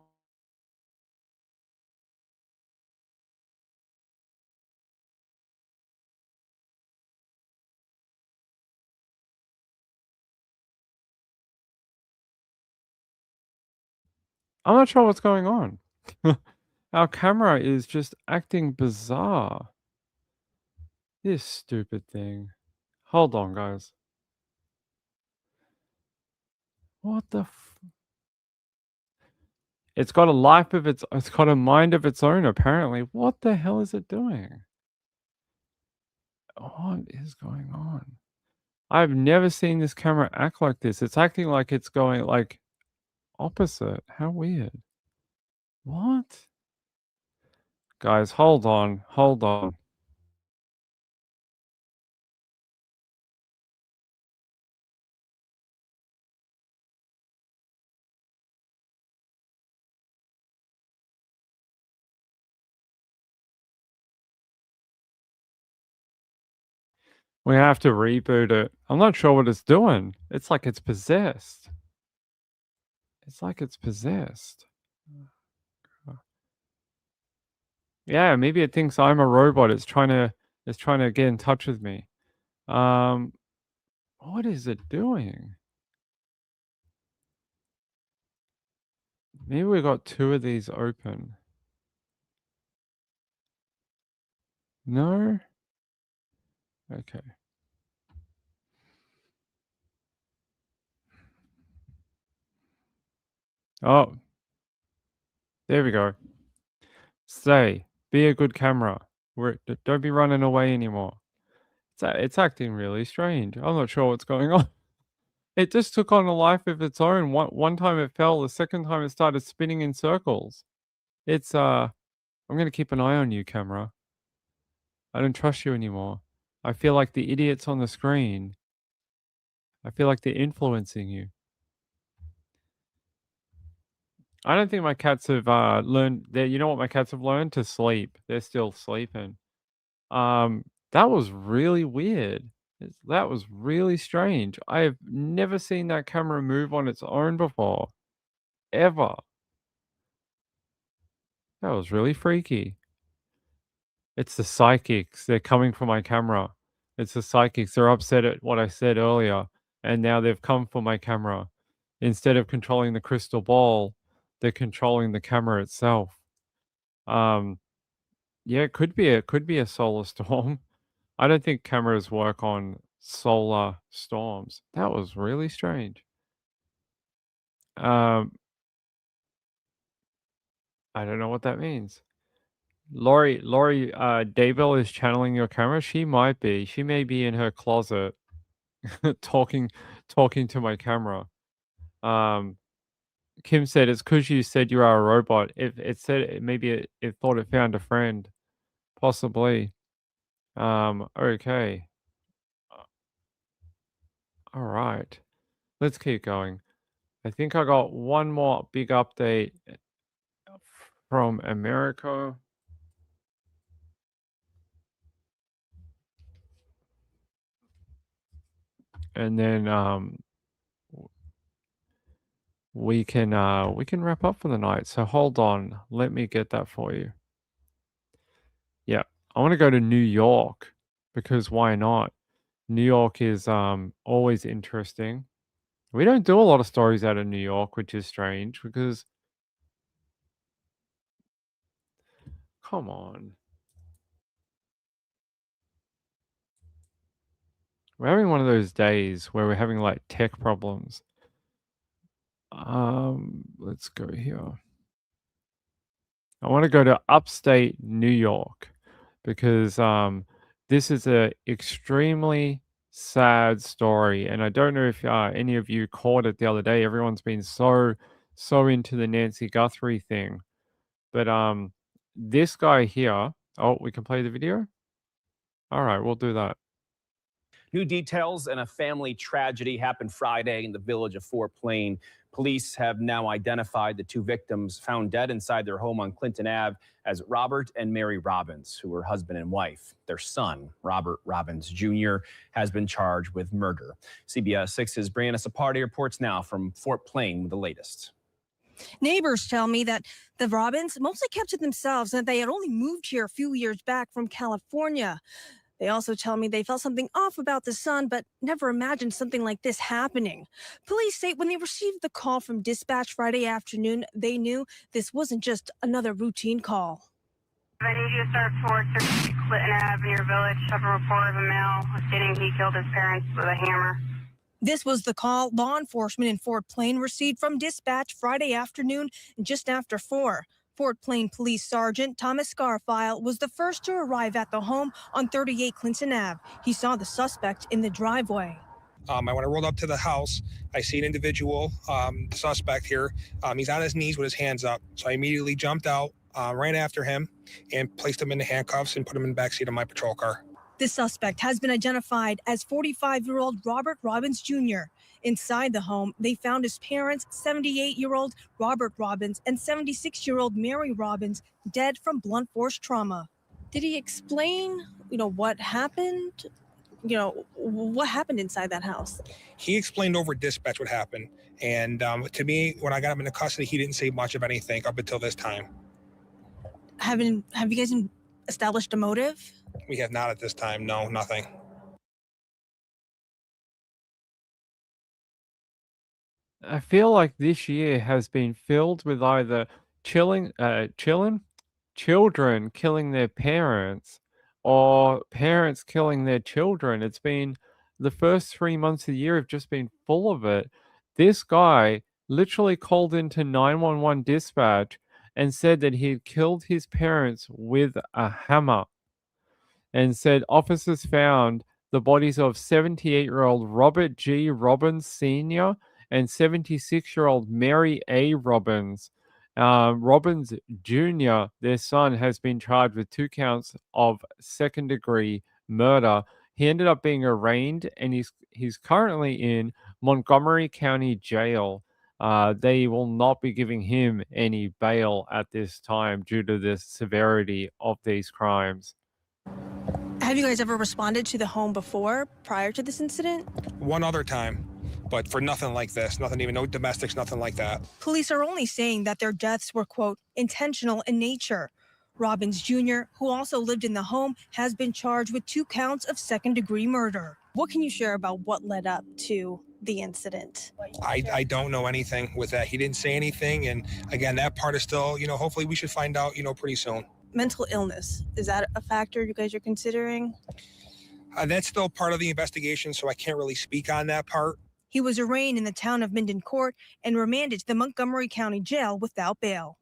I'm not sure what's going on. Our camera is just acting bizarre. This stupid thing. Hold on, guys. What the It's got a life of it's got a mind of its own, apparently. What the hell is it doing? What is going on? I've never seen this camera act like this. It's acting like it's going, like, opposite. How weird. What? Guys, hold on. Hold on. We have to reboot it. I'm not sure what it's doing. It's like it's possessed. It's like it's possessed. Yeah, maybe it thinks I'm a robot. It's trying to get in touch with me. What is it doing? Maybe we got 2 of these open. No? Okay. Oh. There we go. Stay. Be a good camera. Don't be running away anymore. It's acting really strange. I'm not sure what's going on. It just took on a life of its own. One time it fell, the second time it started spinning in circles. It's I'm gonna keep an eye on you, camera. I don't trust you anymore. I feel like the idiots on the screen. I feel like they're influencing you. I don't think my cats have learned that. You know what my cats have learned? To sleep. They're still sleeping. That was really weird. That was really strange. I have never seen that camera move on its own before. Ever. That was really freaky. It's the psychics. They're coming for my camera. It's the psychics. They're upset at what I said earlier, and now they've come for my camera. Instead of controlling the crystal ball, they're controlling the camera itself. Yeah, it could be a solar storm. I don't think cameras work on solar storms. That was really strange. I don't know what that means. Lori, Daybell is channeling your camera. She might be. She may be in her closet, talking to my camera. Kim said it's because you said you are a robot. If it said maybe it thought it found a friend, possibly. Okay. All right. Let's keep going. I think I got one more big update from America. And then we can wrap up for the night. So hold on, let me get that for you. Yeah, I want to go to New York because why not? New York is always interesting. We don't do a lot of stories out of New York, which is strange because come on. We're having one of those days where we're having like tech problems. Let's go here. I want to go to upstate New York because this is a extremely sad story, and I don't know if any of you caught it the other day. Everyone's been so into the Nancy Guthrie thing, but this guy here. Oh, we can play the video. All right, we'll do that. New details and a family tragedy happened Friday in the village of Fort Plain. Police have now identified the two victims found dead inside their home on Clinton Ave as Robert and Mary Robbins, who were husband and wife. Their son, Robert Robbins Jr., has been charged with murder. CBS 6's Brianna Sapardi reports now from Fort Plain with the latest. Neighbors tell me that the Robins mostly kept to themselves and they had only moved here a few years back from California. They also tell me they felt something off about the son, but never imagined something like this happening. Police say when they received the call from dispatch Friday afternoon, they knew this wasn't just another routine call. I need you to start towards Clinton Ave in your village. Have a report of a male stating he killed his parents with a hammer. This was the call law enforcement in Fort Plain received from dispatch Friday afternoon just after 4. Fort Plain Police Sergeant Thomas Scarfile was the first to arrive at the home on 38 Clinton Ave. He saw the suspect in the driveway. When I rolled up to the house, I see an individual, the suspect here. He's on his knees with his hands up. So I immediately jumped out, ran after him, and placed him in the handcuffs and put him in the backseat of my patrol car. The suspect has been identified as 45-year-old Robert Robbins Jr. Inside the home, they found his parents, 78-year-old Robert Robbins and 76-year-old Mary Robbins, dead from blunt force trauma. Did he explain, what happened? What happened inside that house? He explained over dispatch what happened. And to me, when I got him into custody, he didn't say much of anything up until this time. Have you guys established a motive? We have not at this time. No, nothing. I feel like this year has been filled with either children killing their parents or parents killing their children. It's been the first 3 months of the year have just been full of it. This guy literally called into 911 dispatch and said that he had killed his parents with a hammer and said officers found the bodies of 78-year-old Robert G. Robbins Sr. and 76-year-old Mary A. Robbins. Robbins Jr., their son, has been charged with 2 counts of second-degree murder. He ended up being arraigned, and he's currently in Montgomery County Jail. They will not be giving him any bail at this time due to the severity of these crimes. Have you guys ever responded to the home before, prior to this incident? One other time, but for nothing like this. Nothing, even no domestics, nothing like that. Police are only saying that their deaths were, quote, intentional in nature. Robbins Jr., who also lived in the home, has been charged with 2 counts of second-degree murder. What can you share about what led up to the incident? I don't know anything with that. He didn't say anything. And again, that part is still, hopefully we should find out, pretty soon. Mental illness, is that a factor you guys are considering? That's still part of the investigation, so I can't really speak on that part. He was arraigned in the town of Minden Court and remanded to the Montgomery County Jail without bail.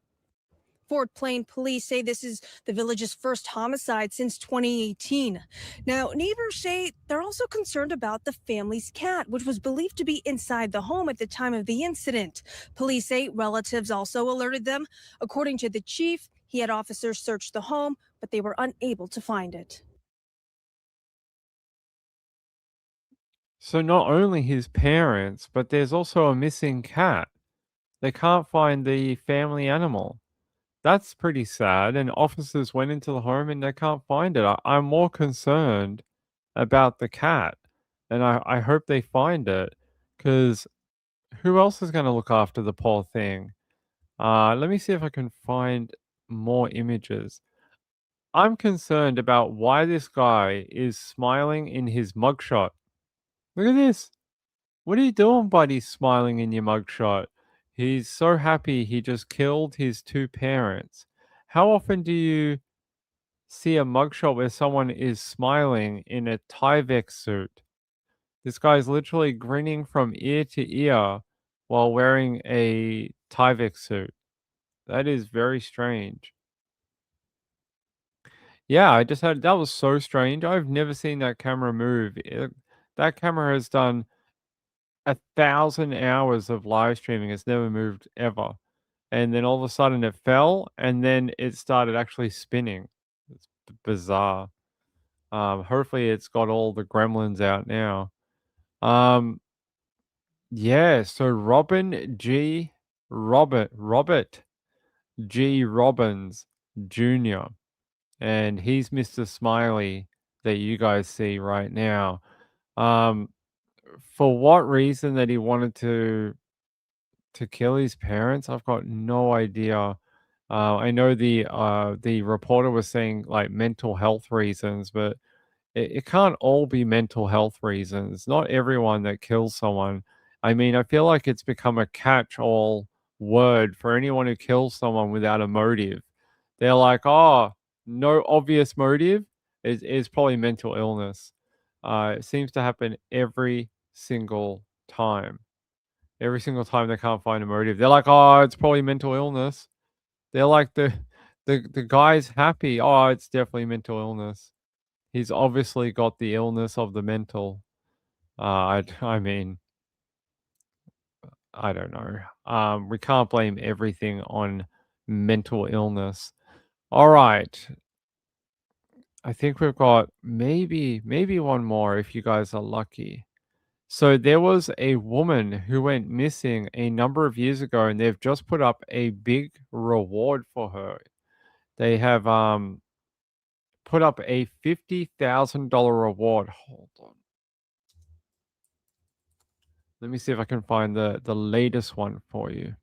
Fort Plain police say this is the village's first homicide since 2018. Now, neighbors say they're also concerned about the family's cat, which was believed to be inside the home at the time of the incident. Police say relatives also alerted them. According to the chief, he had officers search the home, but they were unable to find it. So not only his parents, but there's also a missing cat. They can't find the family animal. That's pretty sad, and officers went into the home and they can't find it. I'm more concerned about the cat, and I hope they find it, because who else is going to look after the poor thing? Let me see if I can find more images. I'm concerned about why this guy is smiling in his mugshot. Look at this. What are you doing, buddy, smiling in your mugshot? He's so happy he just killed his 2 parents. How often do you see a mugshot where someone is smiling in a Tyvek suit? This guy's literally grinning from ear to ear while wearing a Tyvek suit. That is very strange. Yeah, that was so strange. I've never seen that camera move. That camera has done 1,000 hours of live streaming. It's never moved ever. And then all of a sudden it fell, and then it started actually spinning. It's bizarre. Hopefully it's got all the gremlins out now. Yeah, so Robert G. Robbins Jr. And he's Mr. Smiley that you guys see right now. For what reason that he wanted to kill his parents, I've got no idea. I know the reporter was saying like mental health reasons, but it can't all be mental health reasons. Not everyone that kills someone. I mean, I feel like it's become a catch-all word for anyone who kills someone without a motive. They're like, oh, no obvious motive is probably mental illness. It seems to happen every single time. Every single time they can't find a motive, they're like, oh, it's probably mental illness. They're like the guy's happy. Oh, it's definitely mental illness. He's obviously got the illness of the mental. I mean, I don't know. We can't blame everything on mental illness. All right. I think we've got maybe one more if you guys are lucky. So there was a woman who went missing a number of years ago, and they've just put up a big reward for her. They have put up a $50,000 reward. Hold on. Let me see if I can find the latest one for you.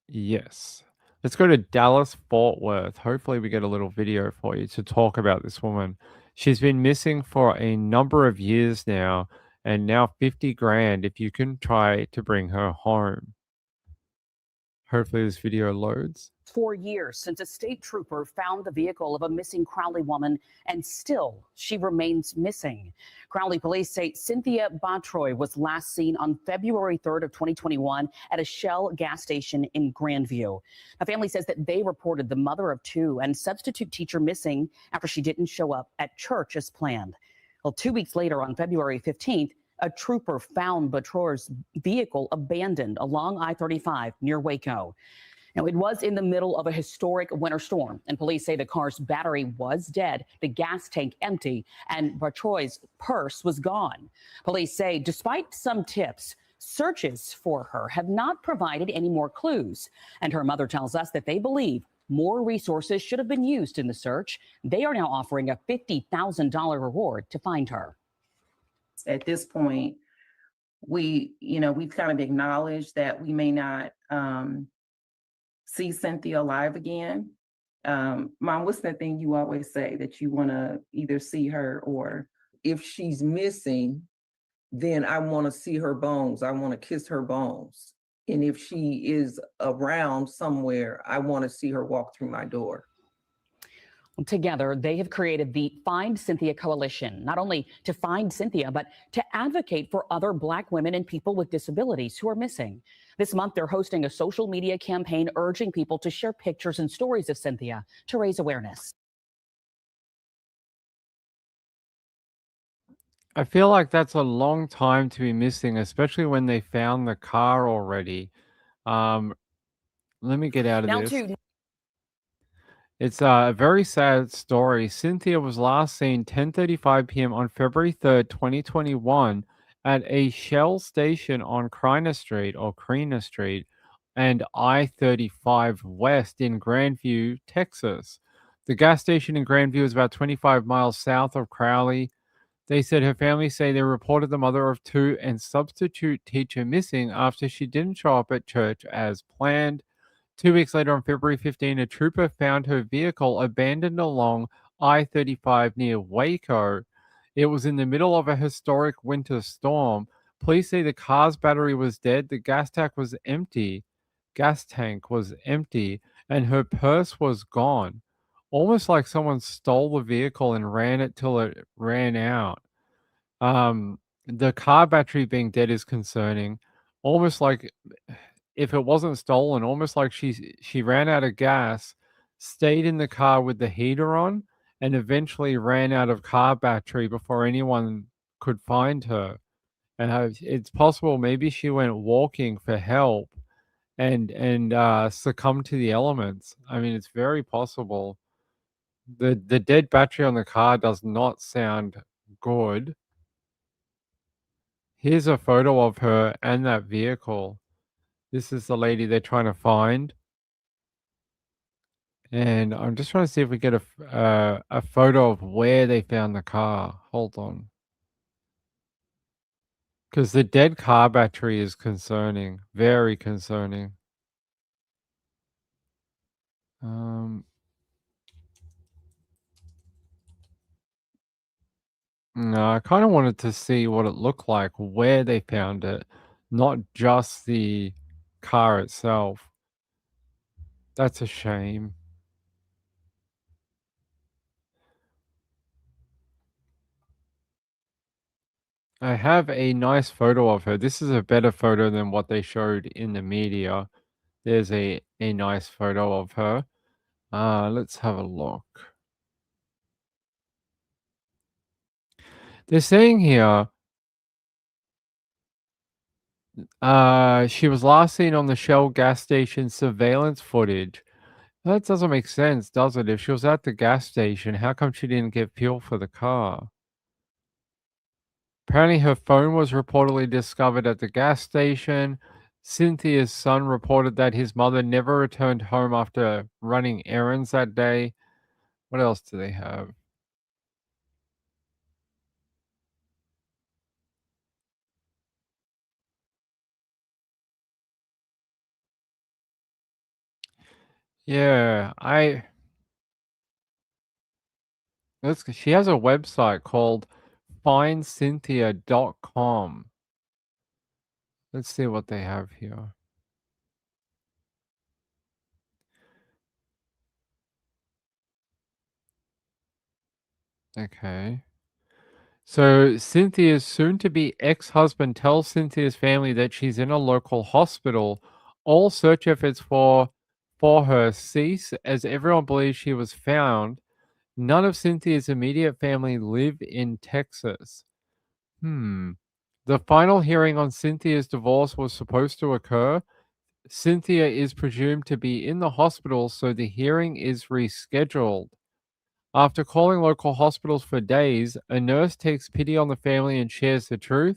Yes. Let's go to Dallas Fort Worth. Hopefully we get a little video for you to talk about this woman. She's been missing for a number of years now, and now 50 grand if you can try to bring her home. Hopefully this video loads. 4 years since a state trooper found the vehicle of a missing Crowley woman, and still she remains missing. Crowley police say Cynthia Batroy was last seen on February 3rd of 2021 at a Shell gas station in Grandview. A family says that they reported the mother of two and substitute teacher missing after she didn't show up at church as planned. Well, 2 weeks later, on February 15th, a trooper found Batroy's vehicle abandoned along I-35 near Waco. Now, it was in the middle of a historic winter storm, and police say the car's battery was dead, the gas tank empty, and Batroy's purse was gone. Police say despite some tips, searches for her have not provided any more clues. And her mother tells us that they believe more resources should have been used in the search. They are now offering a $50,000 reward to find her. At this point, we've kind of acknowledged that we may not see Cynthia alive again. Mom, what's that thing you always say that you want to either see her or? If she's missing, then I want to see her bones. I want to kiss her bones. And if she is around somewhere, I want to see her walk through my door. Together, they have created the Find Cynthia Coalition, not only to find Cynthia, but to advocate for other Black women and people with disabilities who are missing. This month, they're hosting a social media campaign urging people to share pictures and stories of Cynthia to raise awareness. I feel like that's a long time to be missing, especially when they found the car already. Let me get out of this. It's a very sad story. Cynthia was last seen 10:35 p.m. on February 3rd, 2021 at a Shell station on Kreiner Street and I-35 West in Grandview, Texas. The gas station in Grandview is about 25 miles south of Crowley. They said her family say they reported the mother of two and substitute teacher missing after she didn't show up at church as planned. 2 weeks later, on February 15, a trooper found her vehicle abandoned along I-35 near Waco. It was in the middle of a historic winter storm. Police say the car's battery was dead, the gas tank was empty, and her purse was gone. Almost like someone stole the vehicle and ran it till it ran out. The car battery being dead is concerning. Almost like if it wasn't stolen, almost like she ran out of gas, stayed in the car with the heater on, and eventually ran out of car battery before anyone could find her. And it's possible maybe she went walking for help and succumb to the elements. I mean, it's very possible. The dead battery on the car does not sound good. Here's a photo of her and that vehicle. This is the lady they're trying to find. And I'm just trying to see if we get a photo of where they found the car. Hold on. Because the dead car battery is concerning. Very concerning. No, I kind of wanted to see what it looked like, where they found it, not just the car itself. That's a shame. I have a nice photo of her. This is a better photo than what they showed in the media. There's a nice photo of her. Let's have a look. They're saying here, she was last seen on the Shell gas station surveillance footage. That doesn't make sense, does it? If she was at the gas station, how come she didn't get fuel for the car? Apparently, her phone was reportedly discovered at the gas station. Cynthia's son reported that his mother never returned home after running errands that day. What else do they have? Yeah, she has a website called findsynthia.com. Let's see what they have here. Okay. So Cynthia's soon-to-be ex-husband tells Cynthia's family that she's in a local hospital. All search efforts for her cease as everyone believes she was found. None of Cynthia's immediate family live in Texas. The final hearing on Cynthia's divorce was supposed to occur. Cynthia is presumed to be in the hospital, so the hearing is rescheduled. After calling local hospitals for days, a nurse takes pity on the family and shares the truth.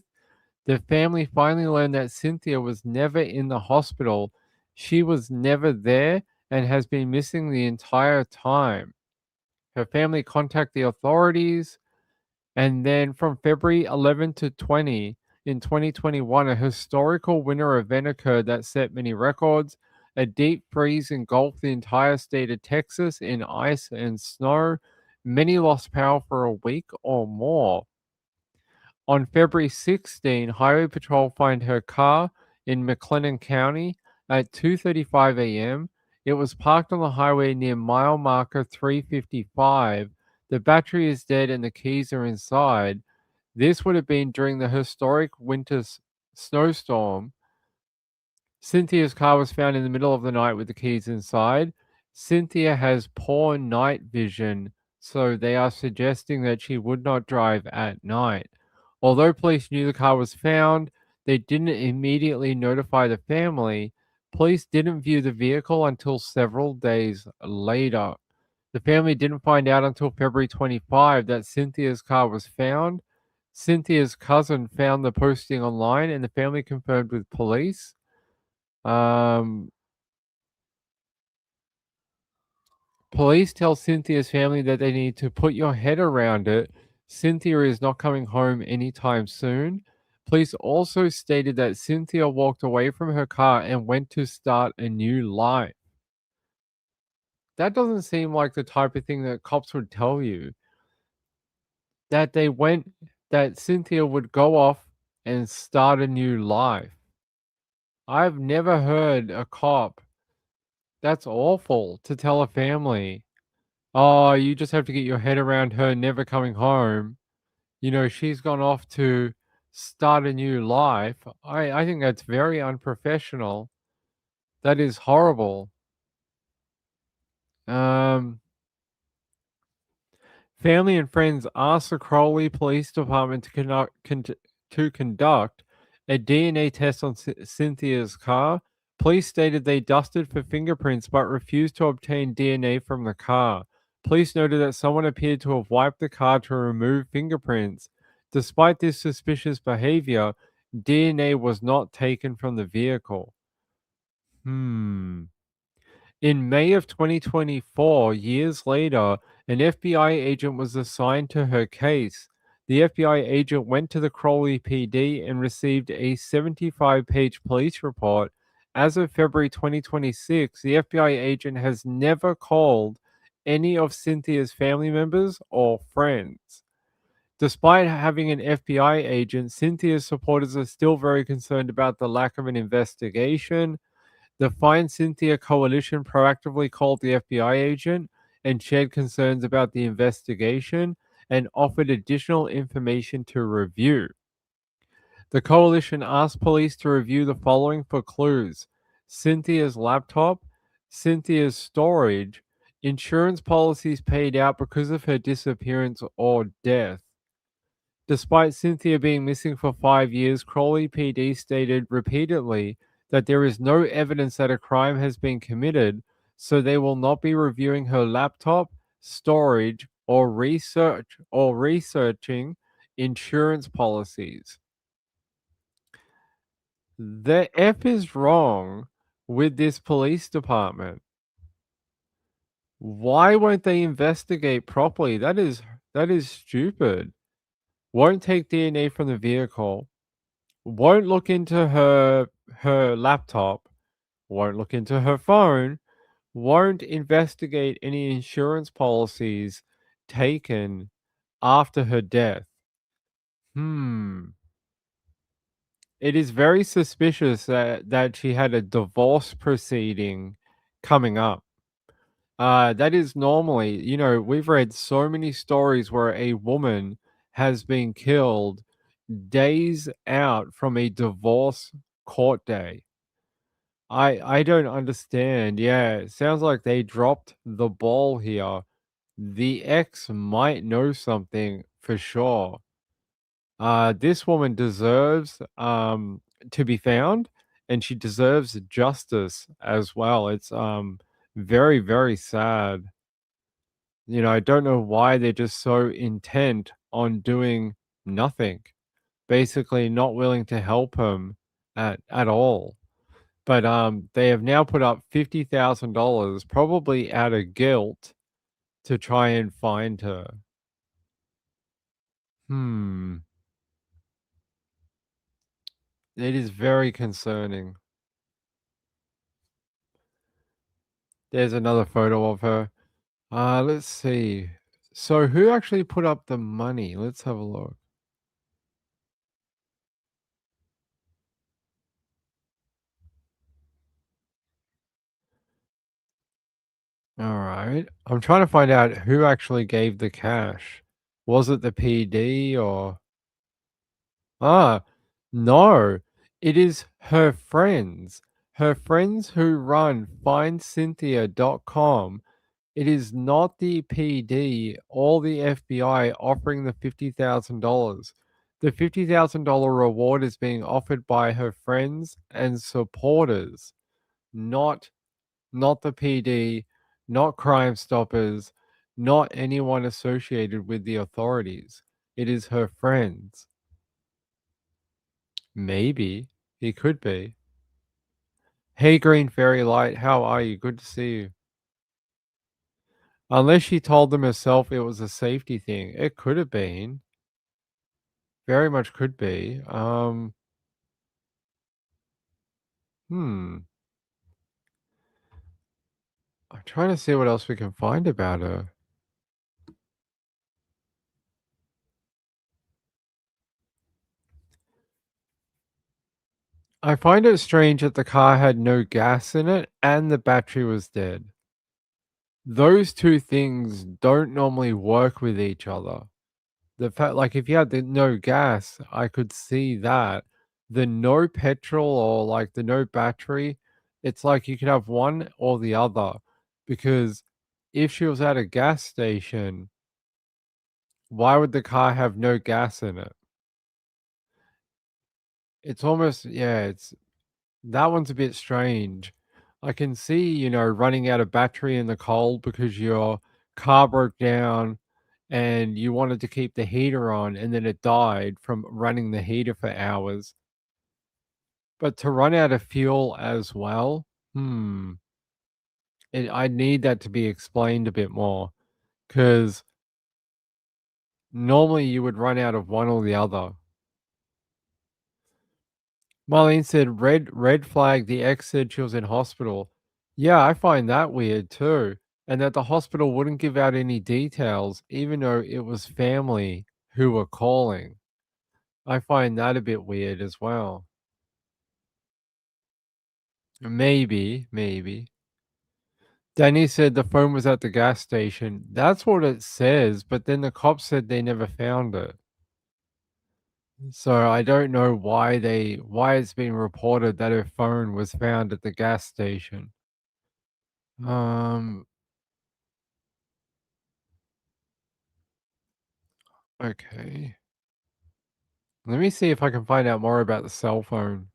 The family finally learned that Cynthia was never in the hospital. She was never there and has been missing the entire time. Her family contacted the authorities, and then from February 11 to 20 in 2021, a historical winter event occurred that set many records. A deep freeze engulfed the entire state of Texas in ice and snow. Many lost power for a week or more. On February 16, Highway Patrol found her car in McLennan County at 2:35 a.m. It was parked on the highway near mile marker 355. The battery is dead and the keys are inside. This would have been during the historic winter snowstorm. Cynthia's car was found in the middle of the night with the keys inside. Cynthia has poor night vision, so they are suggesting that she would not drive at night. Although police knew the car was found, they didn't immediately notify the family. Police didn't view the vehicle until several days later. The family didn't find out until February 25 that Cynthia's car was found. Cynthia's cousin found the posting online and the family confirmed with police. Police tell Cynthia's family that they need to put your head around it. Cynthia is not coming home anytime soon. Police also stated that Cynthia walked away from her car and went to start a new life. That doesn't seem like the type of thing that cops would tell you. That Cynthia would go off and start a new life. I've never heard a cop. That's awful to tell a family. Oh, you just have to get your head around her never coming home. You know, she's gone off to start a new life. I think that's very unprofessional. That is horrible. Family and friends asked the Crowley Police Department to conduct a DNA test on Cynthia's car. Police stated they dusted for fingerprints but refused to obtain DNA from the car. Police noted that someone appeared to have wiped the car to remove fingerprints. Despite this suspicious behavior, DNA was not taken from the vehicle. In May of 2024, years later, an FBI agent was assigned to her case. The FBI agent went to the Crowley PD and received a 75-page police report. As of February 2026, the FBI agent has never called any of Cynthia's family members or friends. Despite having an FBI agent, Cynthia's supporters are still very concerned about the lack of an investigation. The Find Cynthia Coalition proactively called the FBI agent and shared concerns about the investigation and offered additional information to review. The coalition asked police to review the following for clues: Cynthia's laptop, Cynthia's storage, insurance policies paid out because of her disappearance or death. Despite Cynthia being missing for 5 years, Crowley PD stated repeatedly that there is no evidence that a crime has been committed, so they will not be reviewing her laptop, storage, or researching insurance policies. The F is wrong with this police department. Why won't they investigate properly? That is stupid. Won't take DNA from the vehicle. Won't look into her laptop. Won't look into her phone. Won't investigate any insurance policies taken after her death. It is very suspicious that she had a divorce proceeding coming up. That is normally, we've read so many stories where a woman has been killed days out from a divorce court day. I don't understand. Yeah, it sounds like they dropped the ball here. The ex might know something for sure. This woman deserves to be found, and she deserves justice as well. It's very, very sad. I don't know why they're just so intent on doing nothing, basically not willing to help him at all. But they have now put up $50,000, probably out of guilt, to try and find her. It is very concerning. There's another photo of her. Let's see. So who actually put up the money? Let's have a look. All right. I'm trying to find out who actually gave the cash. Was it the PD or... No. It is her friends. Her friends who run findcynthia.com. It is not the PD or the FBI offering the $50,000. The $50,000 reward is being offered by her friends and supporters, not the PD, not Crime Stoppers, not anyone associated with the authorities. It is her friends. Maybe. He could be. Hey, Green Fairy Light, how are you? Good to see you. Unless she told them herself it was a safety thing. It could have been. Very much could be. I'm trying to see what else we can find about her. I find it strange that the car had no gas in it and the battery was dead. Those two things don't normally work with each other. The fact, like, if you had the no gas, I could see that. The no petrol or like the no battery, it's like you could have one or the other. Because if she was at a gas station, why would the car have no gas in it? It's almost, yeah, That one's a bit strange. I can see, running out of battery in the cold because your car broke down and you wanted to keep the heater on and then it died from running the heater for hours. But to run out of fuel as well, I need that to be explained a bit more because normally you would run out of one or the other. Marlene said, red flag, the ex said she was in hospital. Yeah, I find that weird too. And that the hospital wouldn't give out any details, even though it was family who were calling. I find that a bit weird as well. Maybe. Danny said the phone was at the gas station. That's what it says, but then the cops said they never found it. So I don't know why it's been reported that her phone was found at the gas station. Okay. Let me see if I can find out more about the cell phone.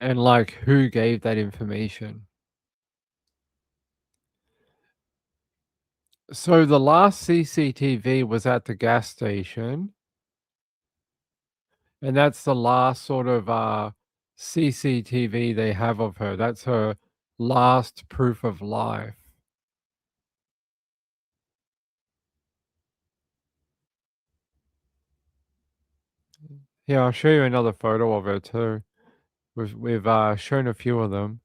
And like who gave that information. So the last CCTV was at the gas station. And that's the last sort of CCTV they have of her. That's her last proof of life. Yeah, I'll show you another photo of her too. We've shown a few of them.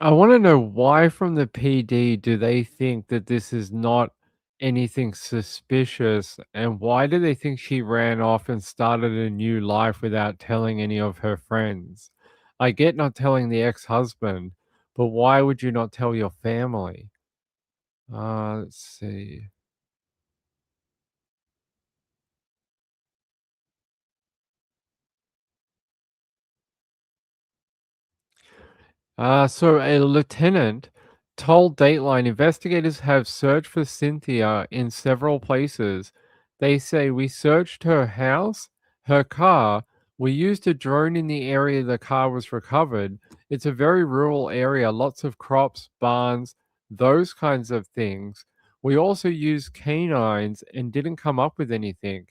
I want to know why from the PD do they think that this is not anything suspicious, and why do they think she ran off and started a new life without telling any of her friends? I get not telling the ex-husband, but why would you not tell your family? Let's see. So a lieutenant told Dateline investigators have searched for Cynthia in several places. They say we searched her house, her car. We used a drone in the area the car was recovered. It's a very rural area, lots of crops, barns, those kinds of things. We also used canines and didn't come up with anything.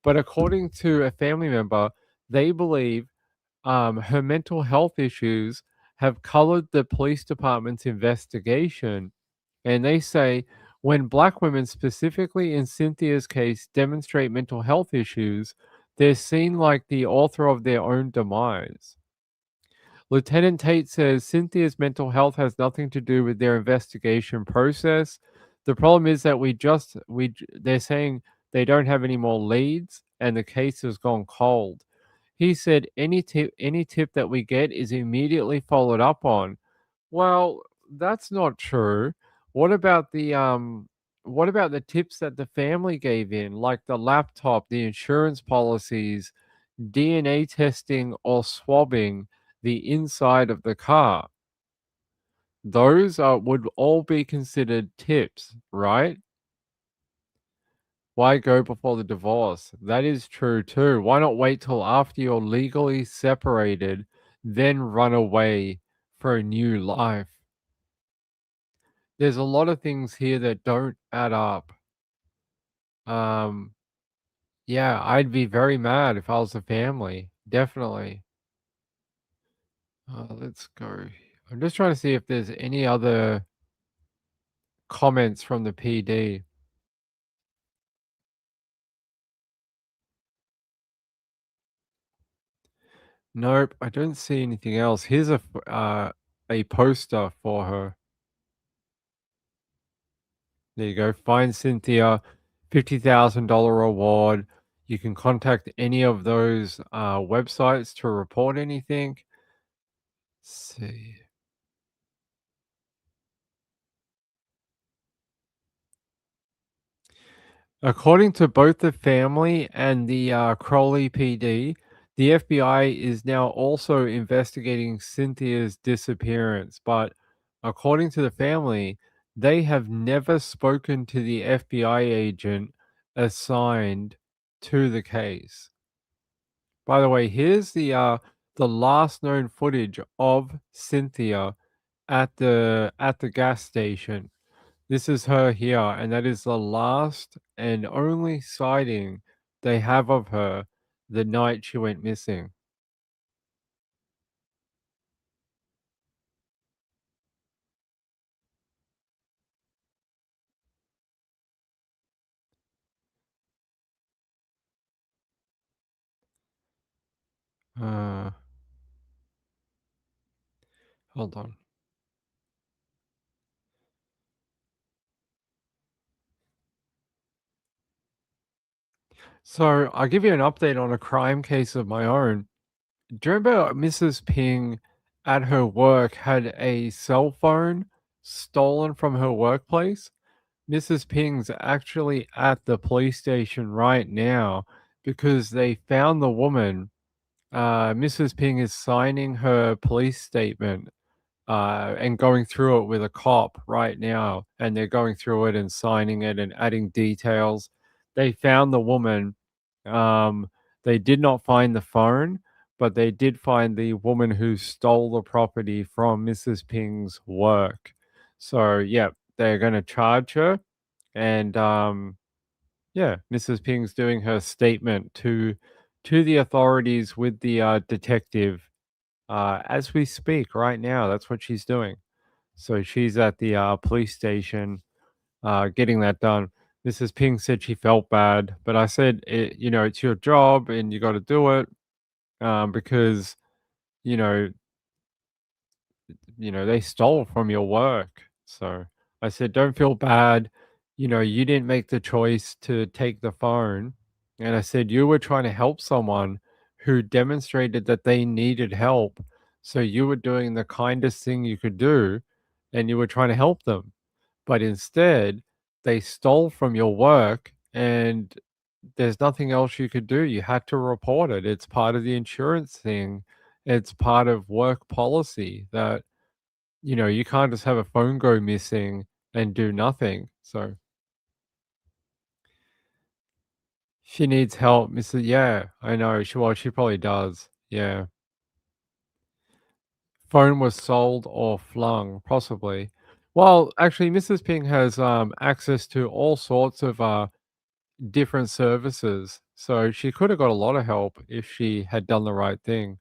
But according to a family member, they believe her mental health issues have colored the police department's investigation. And they say when black women, specifically in Cynthia's case, demonstrate mental health issues, they're seen like the author of their own demise. Lieutenant Tate says Cynthia's mental health has nothing to do with their investigation process. The problem is that they're saying they don't have any more leads and the case has gone cold. He said any tip that we get is immediately followed up on. Well, that's not true. What about the tips that the family gave in, like the laptop, the insurance policies, DNA testing or swabbing the inside of the car? Those would all be considered tips, right? Why go before the divorce? That is true too. Why not wait till after you're legally separated, then run away for a new life? There's a lot of things here that don't add up. Yeah, I'd be very mad if I was the family. Definitely. Let's go. I'm just trying to see if there's any other comments from the PD. Nope, I don't see anything else. Here's a poster for her. There you go. Find Cynthia, $50,000 reward. You can contact any of those websites to report anything. Let's see. According to both the family and the Crowley PD, the FBI is now also investigating Cynthia's disappearance. But according to the family, they have never spoken to the FBI agent assigned to the case. By the way, here's the last known footage of Cynthia at the gas station. This is her here, and that is the last and only sighting they have of her the night she went missing. Uh, hold on. So I'll give you an update on a crime case of my own. Do you remember Mrs. Ping at her work had a cell phone stolen from her workplace? Mrs. Ping's actually at the police station right now because they found the woman. Mrs. Ping is signing her police statement and going through it with a cop right now. And they're going through it and signing it and adding details. They found the woman. Um, they did not find the phone, but they did find the woman who stole the property from Mrs. Ping's work. So, yeah, they're going to charge her. And yeah, Mrs. Ping's doing her statement to the authorities with the detective as we speak right now. That's what she's doing. So she's at the police station getting that done. Mrs. Ping said she felt bad, but I said, it's your job and you got to do it because, you know, they stole from your work. So I said, don't feel bad. You didn't make the choice to take the phone. And I said, you were trying to help someone who demonstrated that they needed help. So you were doing the kindest thing you could do and you were trying to help them. But instead, they stole from your work and there's nothing else you could do. You had to report it. It's part of the insurance thing. It's part of work policy that you can't just have a phone go missing and do nothing. So she needs help, Mrs. Yeah, I know. She probably does. Yeah. Phone was sold or flung, possibly. Well, actually, Mrs. Ping has access to all sorts of different services. So she could have got a lot of help if she had done the right thing.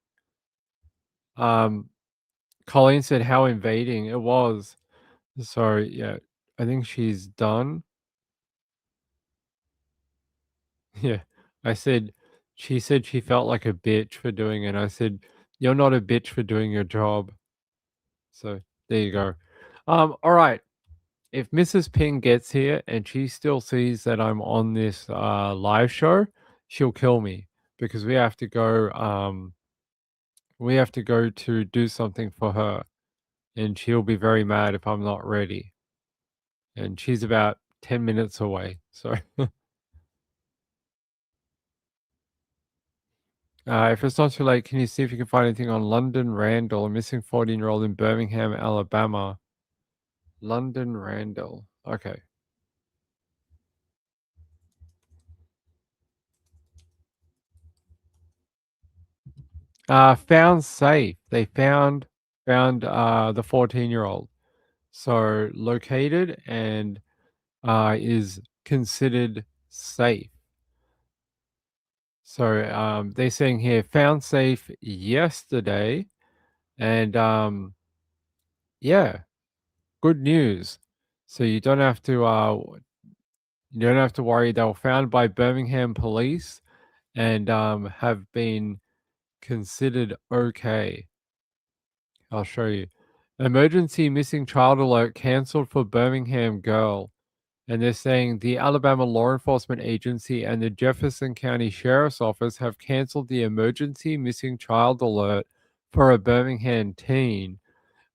Colleen said how invading it was. So yeah, I think she's done. Yeah. She said she felt like a bitch for doing it. I said, you're not a bitch for doing your job. So there you go. All right. If Mrs. Ping gets here and she still sees that I'm on this live show, she'll kill me because we have to go to do something for her. And she'll be very mad if I'm not ready. And she's about 10 minutes away. So if it's not too late, can you see if you can find anything on London Randall, a missing 14-year-old in Birmingham, Alabama? London Randall. Okay. Found safe. They found the 14-year-old. So located and is considered safe. So they're saying here found safe yesterday, and yeah, good news. So you don't have to worry. They were found by Birmingham police and have been considered okay. I'll show you. Emergency missing child alert cancelled for Birmingham girl. And they're saying the Alabama Law Enforcement Agency and the Jefferson County Sheriff's Office have canceled the emergency missing child alert for a Birmingham teen.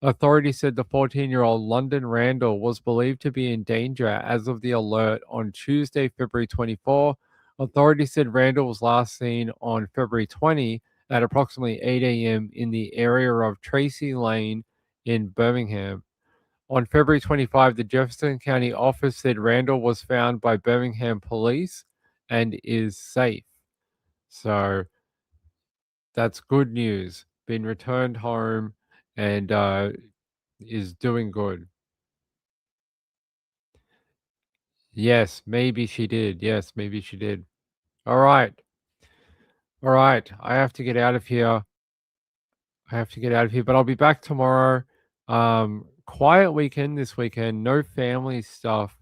Authorities said the 14-year-old London Randall was believed to be in danger as of the alert on Tuesday, February 24. Authorities said Randall was last seen on February 20 at approximately 8 a.m. in the area of Tracy Lane in Birmingham. On February 25, the Jefferson County office said Randall was found by Birmingham police and is safe. So that's good news. Been returned home and is doing good. Yes, maybe she did. Yes, maybe she did. All right. All right. I have to get out of here. But I'll be back tomorrow. Quiet weekend this weekend. No family stuff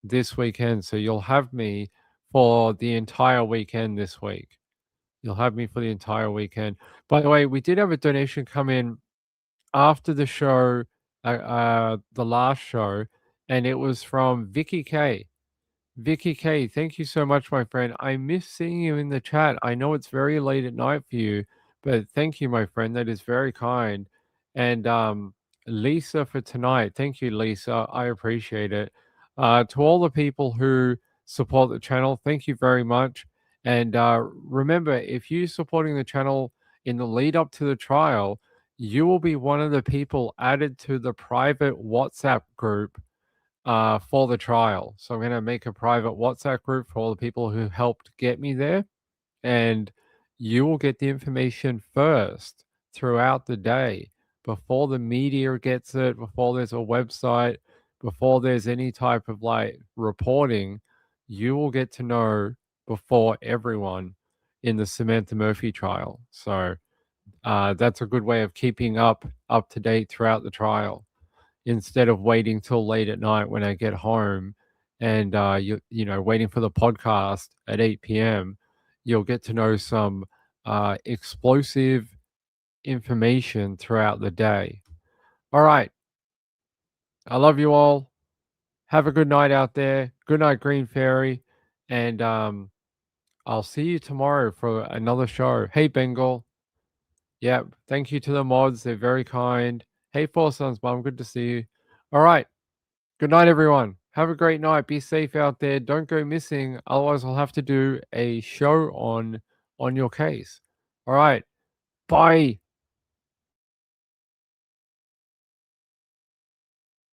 this weekend. So you'll have me for the entire weekend this week. You'll have me for the entire weekend. By the way, we did have a donation come in after the show, the last show, and it was from Vicky K. Vicky K, thank you so much, my friend. I miss seeing you in the chat. I know it's very late at night for you, but thank you, my friend. That is very kind. And Lisa for tonight. Thank you, Lisa. I appreciate it. To all the people who support the channel, thank you very much. And remember, if you're supporting the channel in the lead up to the trial, you will be one of the people added to the private WhatsApp group for the trial. So I'm going to make a private WhatsApp group for all the people who helped get me there. And you will get the information first throughout the day before the media gets it, before there's a website, before there's any type of like reporting. You will get to know before everyone in the Samantha Murphy trial. So that's a good way of keeping up to date throughout the trial, instead of waiting till late at night when I get home and you know, waiting for the podcast at 8 p.m. You'll get to know some explosive information throughout the day. All right. I love you all. Have a good night out there. Good night, Green Fairy. And I'll see you tomorrow for another show. Hey, Bengal. Yep. Thank you to the mods. They're very kind. Hey, Four Sons Mom. Good to see you. All right. Good night, everyone. Have a great night. Be safe out there. Don't go missing. Otherwise, I'll have to do a show on your case. All right. Bye.